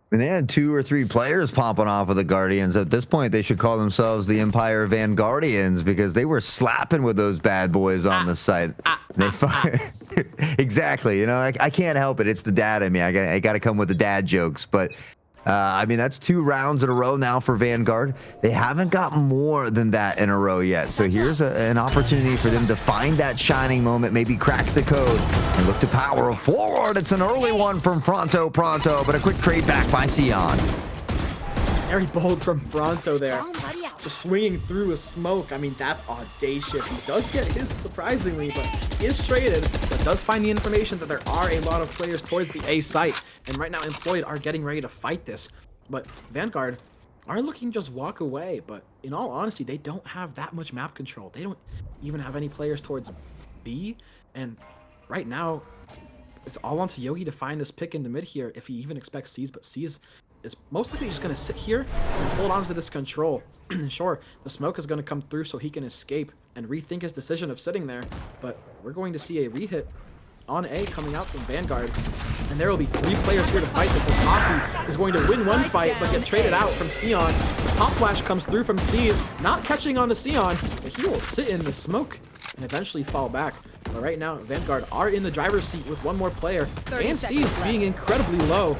I mean, they had 2 or 3 players popping off of the Guardians. At this point, they should call themselves the Empire Vanguardians because they were slapping with those bad boys on the site. Exactly. You know, I can't help it. It's the dad in me. I got to come with the dad jokes. But I mean, that's 2 rounds in a row now for Vanguard. They haven't got more than that in a row yet. So here's an opportunity for them to find that shining moment, maybe crack the code, and look to power forward. It's an early one from Pronto, but a quick trade back by Sion. Very bold from Fronto there. Bomb buddy out. Just swinging through a smoke. I mean, that's audacious. He does get his, surprisingly, but he is traded, but does find the information that there are a lot of players towards the A site. And right now, Employed are getting ready to fight this. But Vanguard are looking to just walk away. But in all honesty, they don't have that much map control. They don't even have any players towards B. And right now, it's all onto Yogi to find this pick in the mid here if he even expects C's. But C's is most likely just going to sit here and hold on to this control. Sure, the smoke is going to come through so he can escape and rethink his decision of sitting there. But we're going to see a rehit on A coming out from Vanguard. And there will be 3 players here to fight this, as Coffee is going to win one fight but get traded out from Sion. Pop Flash comes through from C's, not catching on to Sion, but he will sit in the smoke and eventually fall back. But right now, Vanguard are in the driver's seat with one more player. And C's being incredibly low,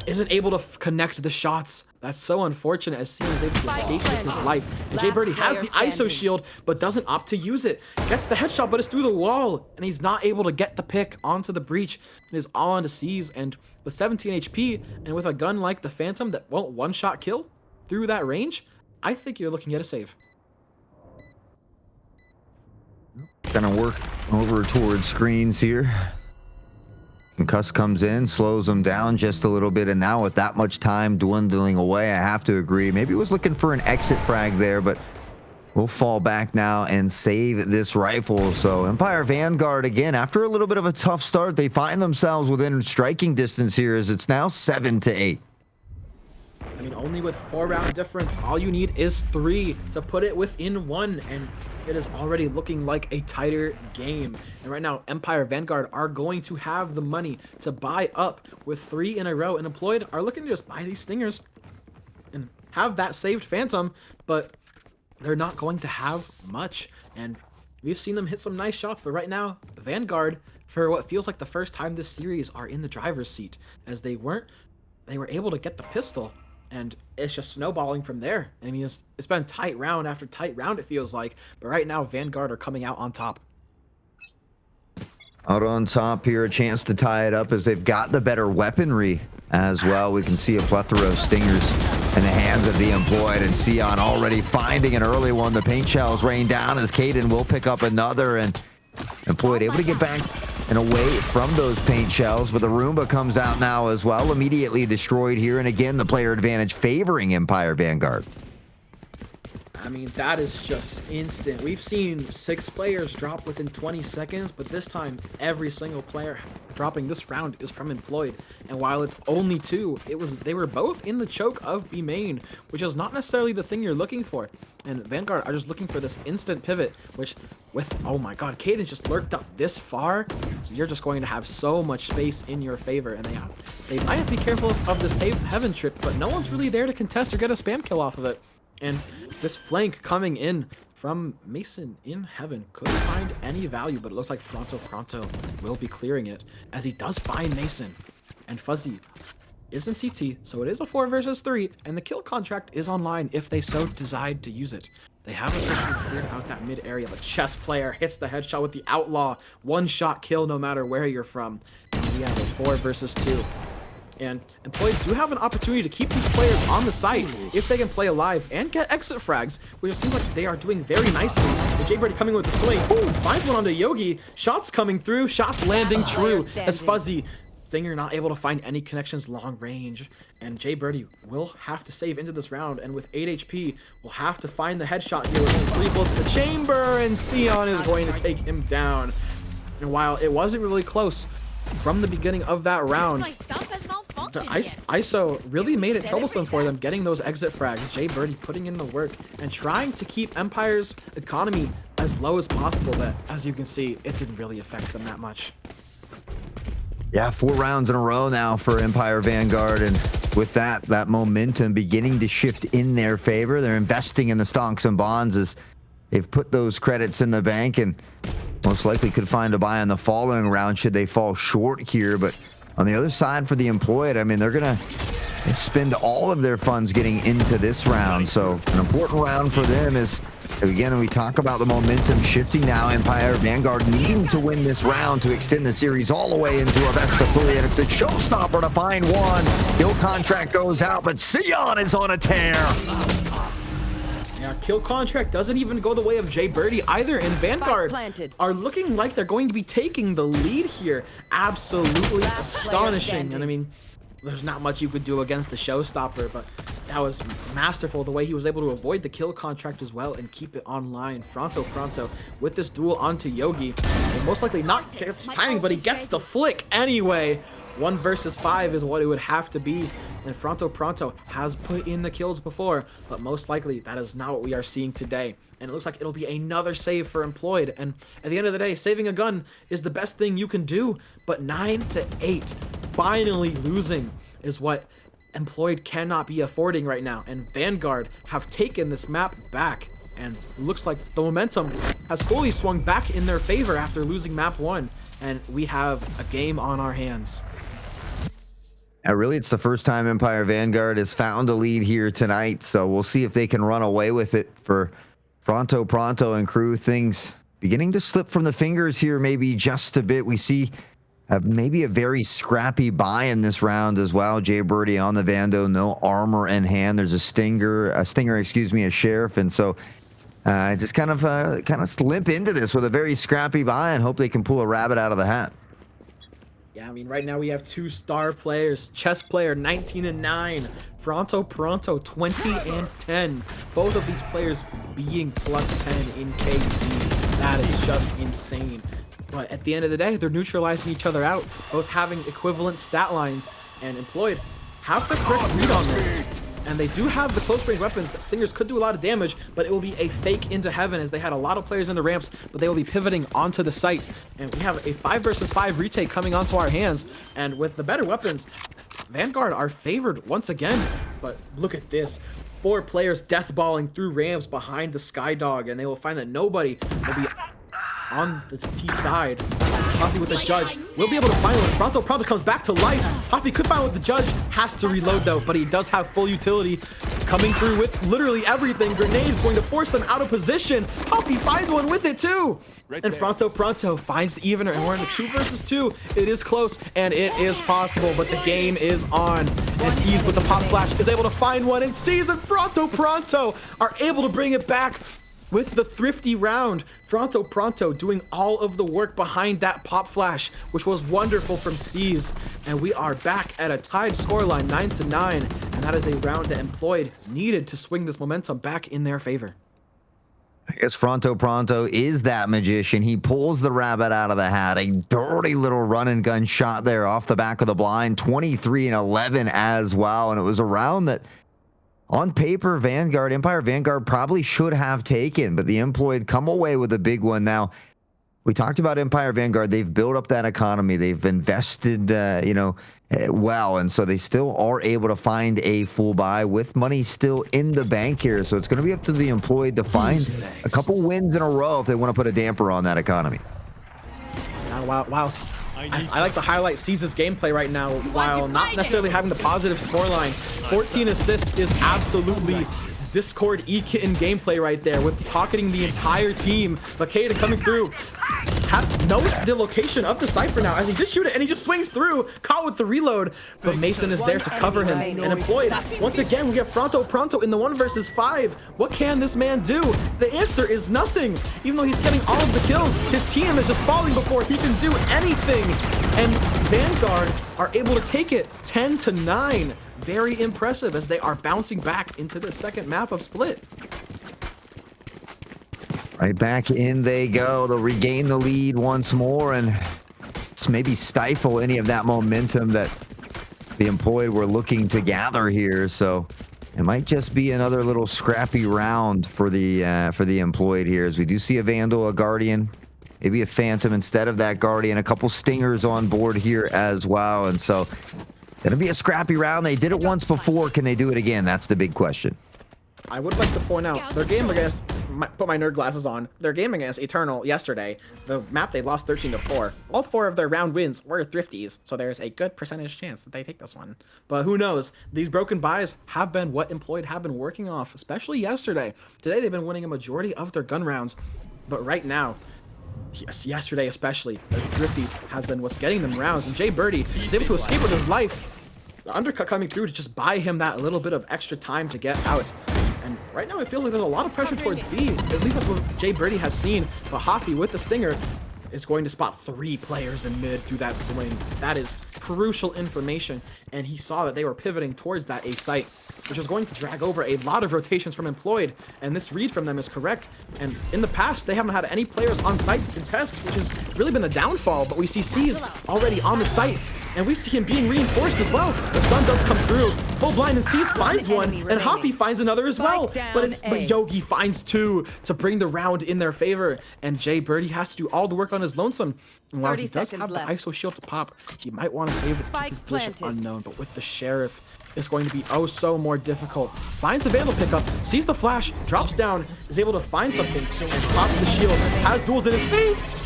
isn't able to connect the shots. That's so unfortunate, as C is able to escape with his life. And Jay Birdie has the ISO shield, but doesn't opt to use it. Gets the headshot, but it's through the wall, and he's not able to get the pick onto the breach. It is all onto C's, and with 17 HP, and with a gun like the Phantom that won't one-shot kill through that range, I think you're looking at a save. Gonna work over towards screens here. Concuss comes in, slows him down just a little bit, and now with that much time dwindling away, I have to agree. Maybe was looking for an exit frag there, but we'll fall back now and save this rifle. So Empire Vanguard, again, after a little bit of a tough start, they find themselves within striking distance here as it's now 7-8. I mean, only with 4-round difference, all you need is 3 to put it within 1, and it is already looking like a tighter game. And right now, Empire Vanguard are going to have the money to buy up with 3 in a row, and Employed are looking to just buy these Stingers and have that saved Phantom, but they're not going to have much. And we've seen them hit some nice shots, but right now, Vanguard, for what feels like the first time this series, are in the driver's seat, as they were able to get the pistol. And it's just snowballing from there. I mean, it's been tight round after tight round, it feels like. But right now, Vanguard are coming out on top. Out on top here, a chance to tie it up as they've got the better weaponry as well. We can see a plethora of Stingers in the hands of the Employed, and Sion already finding an early one. The paint shells rain down as Caden will pick up another, and Employed able to get back and away from those paint shells, but the Roomba comes out now as well, immediately destroyed here, and again the player advantage favoring Empire Vanguard. I mean, that is just instant. We've seen 6 players drop within 20 seconds, but this time every single player dropping this round is from Employed. And while it's only 2, they were both in the choke of B main, which is not necessarily the thing you're looking for. And Vanguard are just looking for this instant pivot, which with, oh my god, Caden just lurked up this far. You're just going to have so much space in your favor, and they might have to be careful of this heaven trip, but no one's really there to contest or get a spam kill off of it. And this flank coming in from Mason in heaven could find any value, but it looks like Pronto will be clearing it, as he does find Mason. And Fuzzy is in CT, so it is a 4 versus 3, and the kill contract is online if they so decide to use it. They have officially cleared out that mid area, but Chess player hits the headshot with the Outlaw. 1-shot kill no matter where you're from. And we have a 4 versus 2. And Employed do have an opportunity to keep these players on the site if they can play alive and get exit frags, which seems like they are doing very nicely. With Jay Birdie coming with the swing, ooh, finds one onto Yogi. Shots coming through, shots landing true as Fuzzy. Stinger not able to find any connections long range, and Jay Birdie will have to save into this round, and with 8 HP, will have to find the headshot here with only 3 bullets in the chamber, and Sion is going to take him down. And while it wasn't really close from the beginning of that round, the ISO really made it troublesome for them getting those exit frags. Jay Birdie putting in the work and trying to keep Empire's economy as low as possible, but as you can see, it didn't really affect them that much. Yeah, 4 rounds in a row now for Empire Vanguard, and with that momentum beginning to shift in their favor, they're investing in the stocks and bonds as they've put those credits in the bank, and most likely could find a buy in the following round should they fall short here. But on the other side for the Employed, I mean, they're gonna They spend all of their funds getting into this round, so an important round for them is, again, we talk about the momentum shifting now. Empire Vanguard needing to win this round to extend the series all the way into a best of 3, and it's the showstopper to find one. Kill contract goes out, but Sion is on a tear. Yeah, kill contract doesn't even go the way of Jay Birdie either, and Vanguard are looking like they're going to be taking the lead here. Absolutely astonishing. And I mean, there's not much you could do against the showstopper, but that was masterful the way he was able to avoid the kill contract as well and keep it online. Fronto Pronto with this duel onto Yogi will most likely not get this timing, but he gets the flick anyway. 1 versus 5 is what it would have to be, and Fronto Pronto has put in the kills before, but most likely that is not what we are seeing today. And it looks like it'll be another save for Employed, and at the end of the day, saving a gun is the best thing you can do, but 9-8 finally losing is what Employed cannot be affording right now, and Vanguard have taken this map back, and it looks like the momentum has fully swung back in their favor after losing map 1, and we have a game on our hands. Really, it's the first time Empire Vanguard has found a lead here tonight, so we'll see if they can run away with it for Fronto Pronto and crew. Things beginning to slip from the fingers here, maybe just a bit. We see maybe a very scrappy buy in this round as well. Jay Birdie on the Vando, no armor in hand. There's a stinger, excuse me, a sheriff, and so just kind of limp into this with a very scrappy buy and hope they can pull a rabbit out of the hat. Yeah, I mean, right now we have 2 star players. Chess player 19-9, Fronto Pronto 20-10. Both of these players being +10 in KD. That is just insane. But at the end of the day, they're neutralizing each other out, both having equivalent stat lines, and Employed have the correct read on this. And they do have the close range weapons that Stingers could do a lot of damage, but it will be a fake into heaven as they had a lot of players in the ramps, but they will be pivoting onto the site. And we have a 5 versus 5 retake coming onto our hands. And with the better weapons, Vanguard are favored once again. But look at this. 4 players deathballing through ramps behind the Skydog, and they will find that nobody will be on this T side. Huffy with the judge will be able to find one. Fronto Pronto comes back to life. Huffy could find one with the judge, has to reload though, but he does have full utility coming through with literally everything. Grenades going to force them out of position. Huffy finds one with it too. And Fronto Pronto finds the evener, and we're in a 2 versus 2. It is close and it is possible, but the game is on. And Seas with the pop flash is able to find one, and Seas and Fronto Pronto are able to bring it back with the thrifty round. Fronto Pronto doing all of the work behind that pop flash, which was wonderful from Seas. And we are back at a tied scoreline, 9-9. And that is a round that Employed needed to swing this momentum back in their favor. I guess Fronto Pronto is that magician. He pulls the rabbit out of the hat. A dirty little run and gun shot there off the back of the blind. 23-11 as well. And it was a round that, on paper, Empire Vanguard probably should have taken, but the Employed come away with a big one. Now, we talked about Empire Vanguard. They've built up that economy. They've invested, well, and so they still are able to find a full buy with money still in the bank here. So it's going to be up to the Employed to find a couple wins in a row if they want to put a damper on that economy. Wow. I like to highlight Seas' gameplay right now, while not necessarily having the positive scoreline. 14 assists is absolutely Discord E-Kitten gameplay right there, with pocketing the entire team. Makeda coming through, knows the location of the Cypher now, as he did shoot it, and he just swings through, caught with the reload, but Mason is there to cover him. And Employed, once again, we get Fronto Pronto in the 1 versus 5. What can this man do? The answer is nothing. Even though he's getting all of the kills, his team is just falling before he can do anything. And Vanguard are able to take it 10-9. Very impressive as they are bouncing back into the second map of Split. Right back in they go. They'll regain the lead once more and maybe stifle any of that momentum that the Employed were looking to gather here. So it might just be another little scrappy round for the Employed here, as we do see a Vandal, a Guardian, maybe a Phantom instead of that Guardian, a couple Stingers on board here as well. And so it'll be a scrappy round. They did it once before. Can they do it again? That's the big question. I would like to point out their game against put my nerd glasses on. Their game against Eternal yesterday, the map they lost 13-4. All 4 of their round wins were Thrifties, so there's a good percentage chance that they take this one. But who knows? These broken buys have been what Employed have been working off, especially yesterday. Today they've been winning a majority of their gun rounds, but right now, yes, yesterday especially, the Thrifties has been what's getting them rounds, and Jay Birdie is able to escape with his life. The undercut coming through to just buy him that little bit of extra time to get out. And right now it feels like there's a lot of pressure towards B. At least that's what Jay Birdie has seen. But Hafi with the stinger is going to spot 3 players in mid through that swing. That is crucial information. And he saw that they were pivoting towards that A site, which is going to drag over a lot of rotations from Employed. And this read from them is correct. And in the past, they haven't had any players on site to contest, which has really been the downfall. But we see C's already on the site. And we see him being reinforced as well. The stun does come through. Full blind, and C's finds one, and Hafi finds another as well. But Yogi finds 2 to bring the round in their favor. And Jay Birdie has to do all the work on his lonesome. And while he does have the ISO shield to pop, he might want to save it to keep his position unknown. But with the Sheriff, it's going to be oh so more difficult. Finds a Vandal pickup, sees the flash, drops down, is able to find something, and pops the shield, has duels in his face.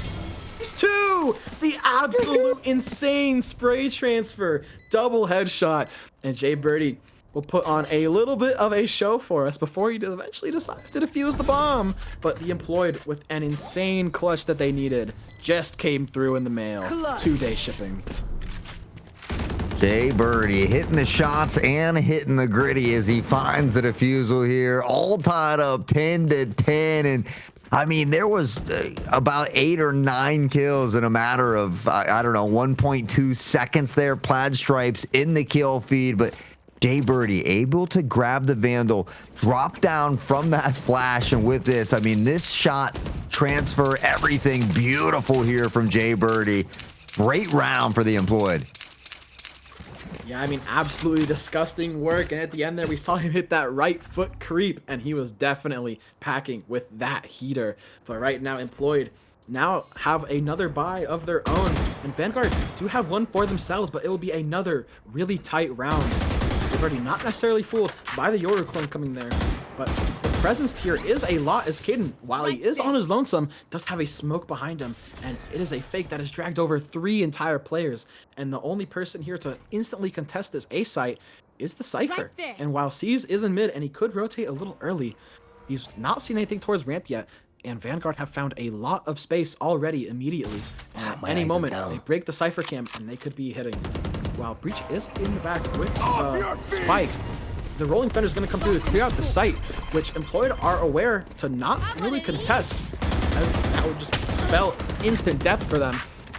2, the absolute insane spray transfer, double headshot, and Jay Birdie will put on a little bit of a show for us before he eventually decides to defuse the bomb. But the Employed, with an insane clutch that they needed, just came through in the mail. 2-day shipping. Jay Birdie hitting the shots and hitting the gritty as he finds the defusal here, all tied up 10-10. And I mean, there was about 8 or 9 kills in a matter of, I don't know, 1.2 seconds there. Plaid Stripes in the kill feed, but Jay Birdie able to grab the Vandal, drop down from that flash, and with this, I mean, this shot, transfer, everything beautiful here from Jay Birdie. Great round for the Employed. Yeah, I mean, absolutely disgusting work. And at the end there, we saw him hit that right foot creep, and he was definitely packing with that heater. But right now, Employed now have another buy of their own. And Vanguard do have one for themselves, but it will be another really tight round. They've already not necessarily fooled by the Yoru clone coming there. But the presence here is a lot, as Caden, while he is on his lonesome, does have a smoke behind him. And it is a fake that has dragged over 3 entire players. And the only person here to instantly contest this A site is the Cypher. And while C's is in mid and he could rotate a little early, he's not seen anything towards ramp yet. And Vanguard have found a lot of space already immediately. And at any moment, they break the Cypher camp and they could be hitting. While Breach is in the back with Spike, the Rolling Thunder is going to come through to clear out the site, which Employed are aware to not really contest, as that would just spell instant death for them.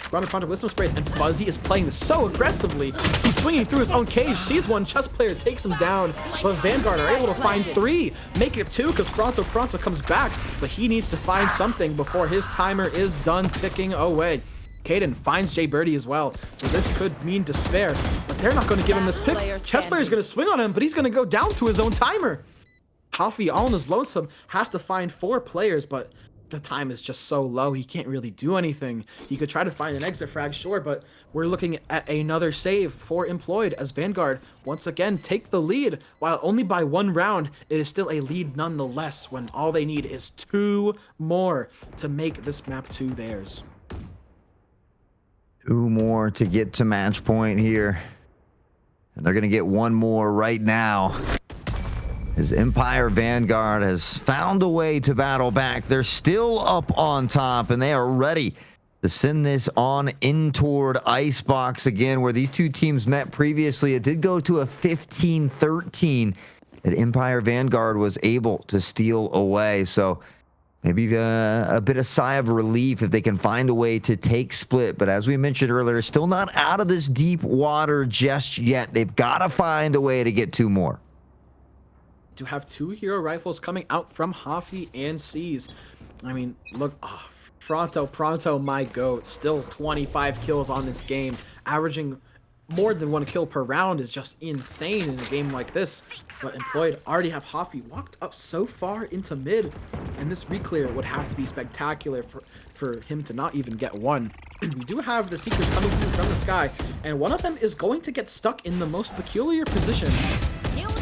Grounded Pronto with some sprays, and Fuzzy is playing this so aggressively. He's swinging through his own cage, sees one chess player, takes him down, but Vanguard are able to find 3, make it 2 because Pronto comes back, but he needs to find something before his timer is done ticking away. Caden finds Jay Birdie as well, so this could mean despair, but they're not going to give him this pick. Chess player's going to swing on him, but he's going to go down to his own timer. Hafi, all in his lonesome, has to find 4 players, but the time is just so low, he can't really do anything. He could try to find an exit frag, sure, but we're looking at another save for Employed as Vanguard once again take the lead. While only by 1 round, it is still a lead nonetheless when all they need is 2 more to make this map 2 theirs. 2 more to get to match point here. And they're going to get 1 more right now. As Empire Vanguard has found a way to battle back. They're still up on top, and they are ready to send this on in toward Icebox again, where these 2 teams met previously. It did go to a 15-13 that Empire Vanguard was able to steal away. So maybe a bit of sigh of relief if they can find a way to take split. But as we mentioned earlier, still not out of this deep water just yet. They've got to find a way to get 2 more. To have 2 hero rifles coming out from Hafi and C's. I mean, look, Pronto, my goat. Still 25 kills on this game. Averaging more than 1 kill per round is just insane in a game like this. But Employed already have Hafi walked up so far into mid, and this reclear would have to be spectacular for him to not even get 1. We do have the Seekers coming through from the sky, and one of them is going to get stuck in the most peculiar position.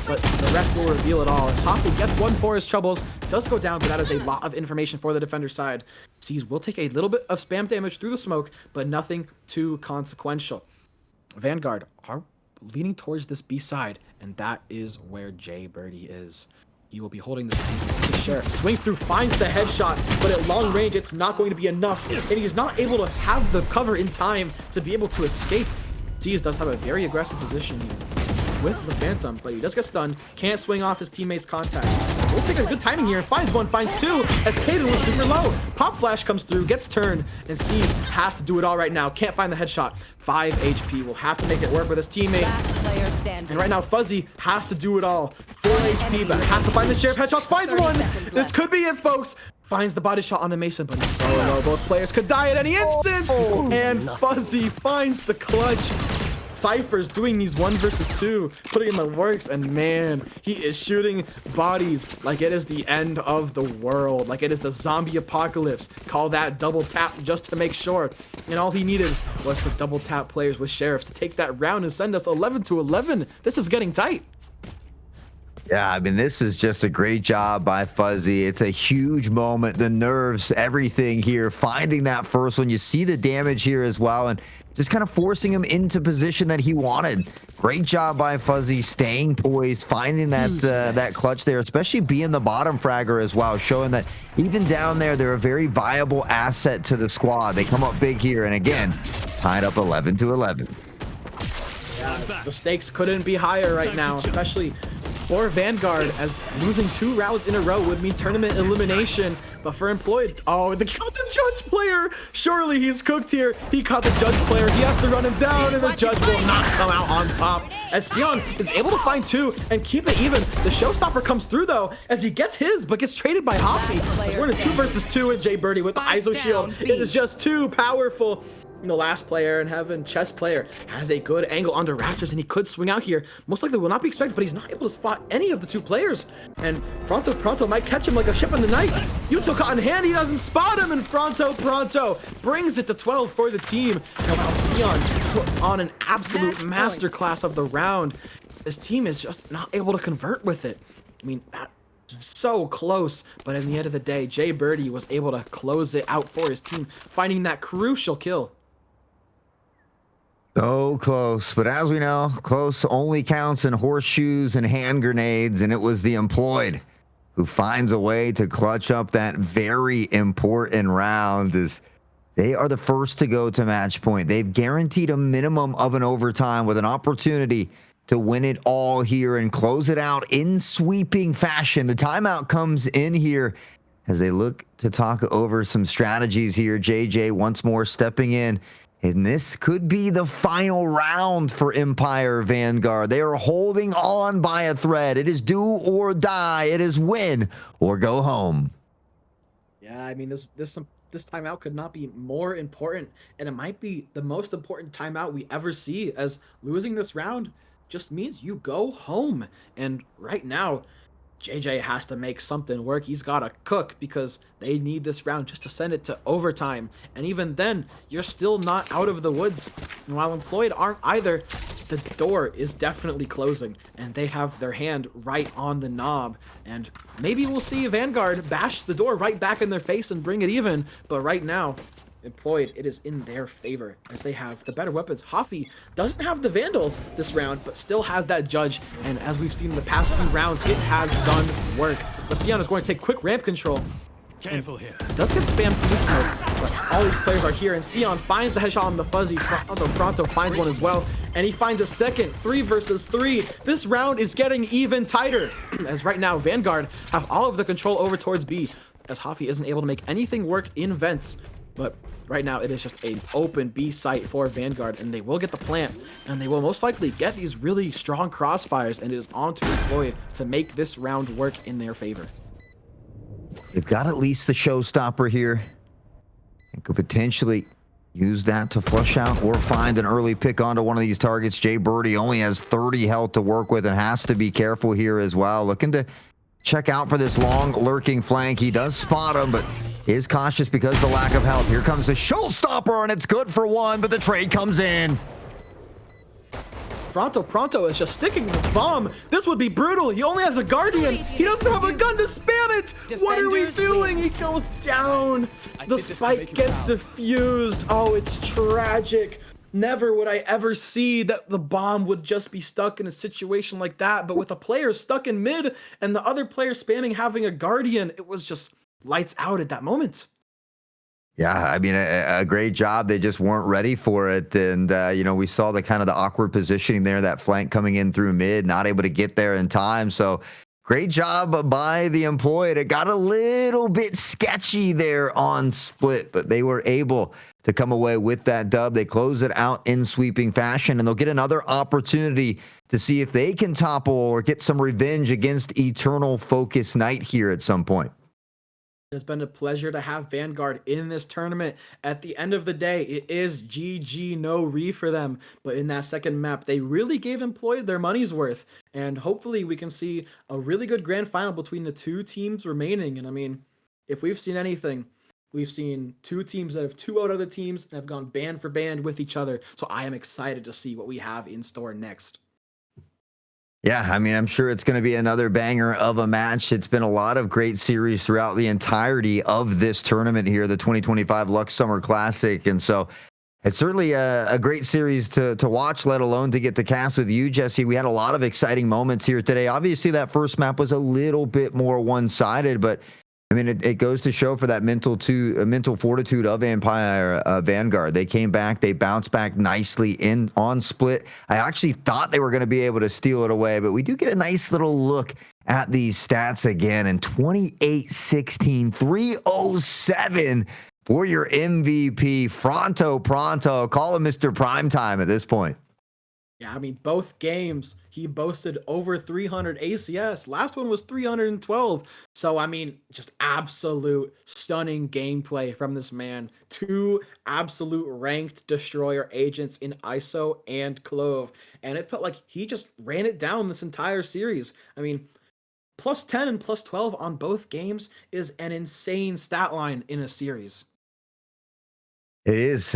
but the rest will reveal it all. As Hoffman gets one for his troubles, does go down, but that is a lot of information for the defender side. Sees will take a little bit of spam damage through the smoke, but nothing too consequential. Vanguard are leaning towards this B side, and that is where Jay Birdie is. He will be holding this. The Sheriff swings through, finds the headshot, but at long range, it's not going to be enough, and he's not able to have the cover in time to be able to escape. Seas does have a very aggressive position here with the Phantom, but he does get stunned, can't swing off his teammate's contact. Will take a good timing here and finds one, finds two, as Kaden was super low. Pop Flash comes through, gets turned, and Seas has to do it all right now. Can't find the headshot. 5 HP, will have to make it work with his teammate. And right now, Fuzzy has to do it all. 4 HP, but has to find the Sheriff headshot, finds one! This could be it, folks! Finds the body shot on the Mason, but he's so low. Both players could die at any instant! And Fuzzy finds the clutch. Cypher's doing these 1 versus 2, putting in the works, and man, he is shooting bodies like it is the end of the world, like it is the zombie apocalypse. Call that double tap just to make sure. And all he needed was to double tap players with Sheriffs to take that round and send us 11-11. This is getting tight. Yeah, I mean, this is just a great job by Fuzzy. It's a huge moment. The nerves, everything here, finding that first one. You see the damage here as well, and just kind of forcing him into position that he wanted. Great job by Fuzzy, staying poised, finding that that clutch there, especially being the bottom fragger as well, showing that even down there, they're a very viable asset to the squad. They come up big here, and again, tied up 11-11. The stakes couldn't be higher right now, especially for Vanguard, as losing 2 rounds in a row would mean tournament elimination. But for Employed, oh, they caught the Judge player. Surely he's cooked here. He caught the Judge player. He has to run him down, and the Judge will not come out on top. As Sion is able to find 2 and keep it even. The Showstopper comes through, though, as he gets his, but gets traded by Hoppy. As we're in a 2 versus 2 with Jay Birdie with the ISO shield. It is just too powerful. The last player in heaven, chess player, has a good angle onto Raptors, and he could swing out here. Most likely will not be expected, but he's not able to spot any of the 2 players. And Pronto might catch him like a ship in the night. Yuto caught in hand, he doesn't spot him, and Pronto brings it to 12 for the team. And while Sion put on an absolute masterclass of the round, this team is just not able to convert with it. I mean, so close, but in the end of the day, Jay Birdie was able to close it out for his team, finding that crucial kill. So close, but as we know, close only counts in horseshoes and hand grenades, and it was the Employed who finds a way to clutch up that very important round, as they are the first to go to match point. They've guaranteed a minimum of an overtime with an opportunity to win it all here and close it out in sweeping fashion. The timeout comes in here as they look to talk over some strategies here. JJ once more stepping in. And this could be the final round for Empire Vanguard. They are holding on by a thread. It is do or die. It is win or go home. Yeah, I mean, this timeout could not be more important, and it might be the most important timeout we ever see, as losing this round just means you go home. And right now, JJ has to make something work. He's got to cook, because they need this round just to send it to overtime. And even then, you're still not out of the woods. And while Employed aren't either, the door is definitely closing, and they have their hand right on the knob. And maybe we'll see Vanguard bash the door right back in their face and bring it even. But right now, Employed, it is in their favor, as they have the better weapons. Hoffy doesn't have the Vandal this round, but still has that Judge, and as we've seen in the past few rounds, it has done work. But Sion is going to take quick ramp control. Careful here. Does get spammed through the smoke, but all these players are here, and Sion finds the headshot on the Fuzzy. Pronto finds one as well, and he finds a second. 3 versus 3. This round is getting even tighter, as right now Vanguard have all of the control over towards B, as Hoffy isn't able to make anything work in vents. But right now, it is just an open B site for Vanguard, and they will get the plant, and they will most likely get these really strong crossfires, and it is on to Employed to make this round work in their favor. They've got at least the showstopper here, and could potentially use that to flush out or find an early pick onto one of these targets. Jay Birdie only has 30 health to work with and has to be careful here as well. Looking to check out for this long lurking flank. He does spot him, but is cautious because of the lack of health. Here comes the showstopper, and it's good for 1, but the trade comes in. Pronto is just sticking this bomb. This would be brutal. He only has a Guardian. He doesn't have a gun to spam it. What are we doing? He goes down. The spike gets defused. Oh, it's tragic. Never would I ever see that the bomb would just be stuck in a situation like that. But with a player stuck in mid and the other player spamming having a Guardian, it was just lights out at that moment. Yeah, I mean, a great job. They just weren't ready for it. And, we saw the kind of the awkward positioning there, that flank coming in through mid, not able to get there in time. So great job by the Employed. It got a little bit sketchy there on split, but they were able to come away with that dub. They close it out in sweeping fashion, and they'll get another opportunity to see if they can topple or get some revenge against Eternal Focus Knight here at some point. It's been a pleasure to have Vanguard in this tournament. At the end of the day, it is GG no re for them. But in that second map, they really gave Employed their money's worth. And hopefully we can see a really good grand final between the two teams remaining. And I mean, if we've seen anything, we've seen two teams that have 2-0'd other teams and have gone band for band with each other. So I am excited to see what we have in store next. Yeah, I mean, I'm sure it's going to be another banger of a match. It's been a lot of great series throughout the entirety of this tournament here, the 2025 Luxe Summer Classic. And so it's certainly a great series to watch, let alone to get to cast with you, Jesse. We had a lot of exciting moments here today. Obviously, that first map was a little bit more one-sided, but I mean, it goes to show for that mental fortitude of Vanguard. They came back, they bounced back nicely on split. I actually thought they were going to be able to steal it away, but we do get a nice little look at these stats again. And 28-16, 307 for your MVP, Pronto. Call him Mr. Primetime at this point. Yeah, I mean, both games, he boasted over 300 ACS. Last one was 312. So, I mean, just absolute stunning gameplay from this man. Two absolute ranked destroyer agents in ISO and Clove. And it felt like he just ran it down this entire series. I mean, plus 10 and plus 12 on both games is an insane stat line in a series. It is.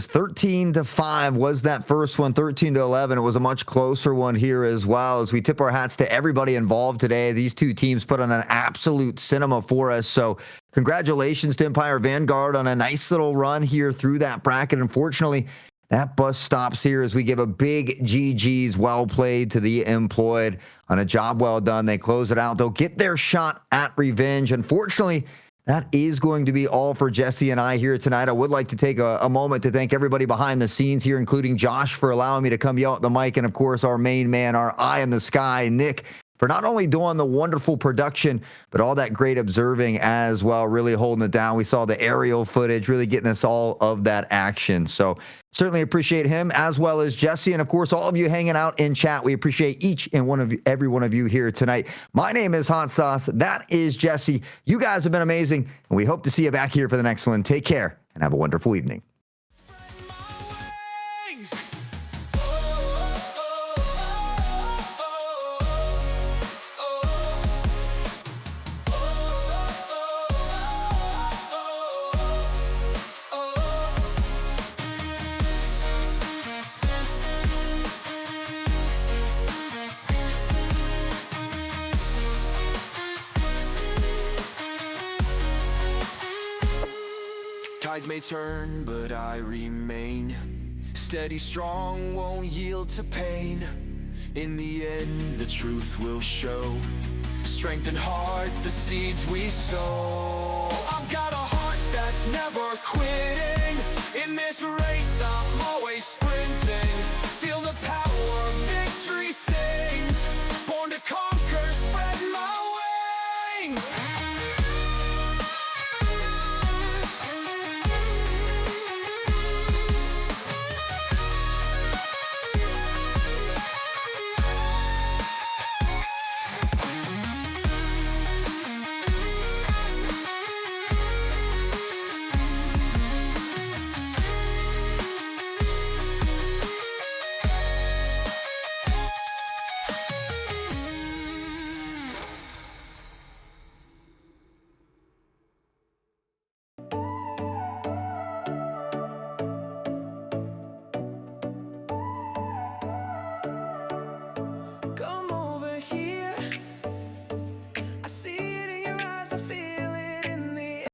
13-5 was that first one. 13-11. It was a much closer one here as well. As we tip our hats to everybody involved today, these two teams put on an absolute cinema for us. So congratulations to Empire Vanguard on a nice little run here through that bracket. Unfortunately, that bus stops here as we give a big GG's well played to the Employed on a job well done. They close it out. They'll get their shot at revenge. Unfortunately, that is going to be all for Jesse and I here tonight. I would like to take a moment to thank everybody behind the scenes here, including Josh for allowing me to come yell at the mic, and of course our main man, our eye in the sky, Nick, for not only doing the wonderful production, but all that great observing as well, really holding it down. We saw the aerial footage, really getting us all of that action. So certainly appreciate him, as well as Jesse, and of course all of you hanging out in chat. We appreciate every one of you here tonight. My name is Hot Sauce. That is Jesse. You guys have been amazing, and we hope to see you back here for the next one. Take care and have a wonderful evening. Tides may turn, but I remain steady, strong, won't yield to pain. In the end, the truth will show. Strength and heart, the seeds we sow. I've got a heart that's never quitting. In this race, I'm always sprinting.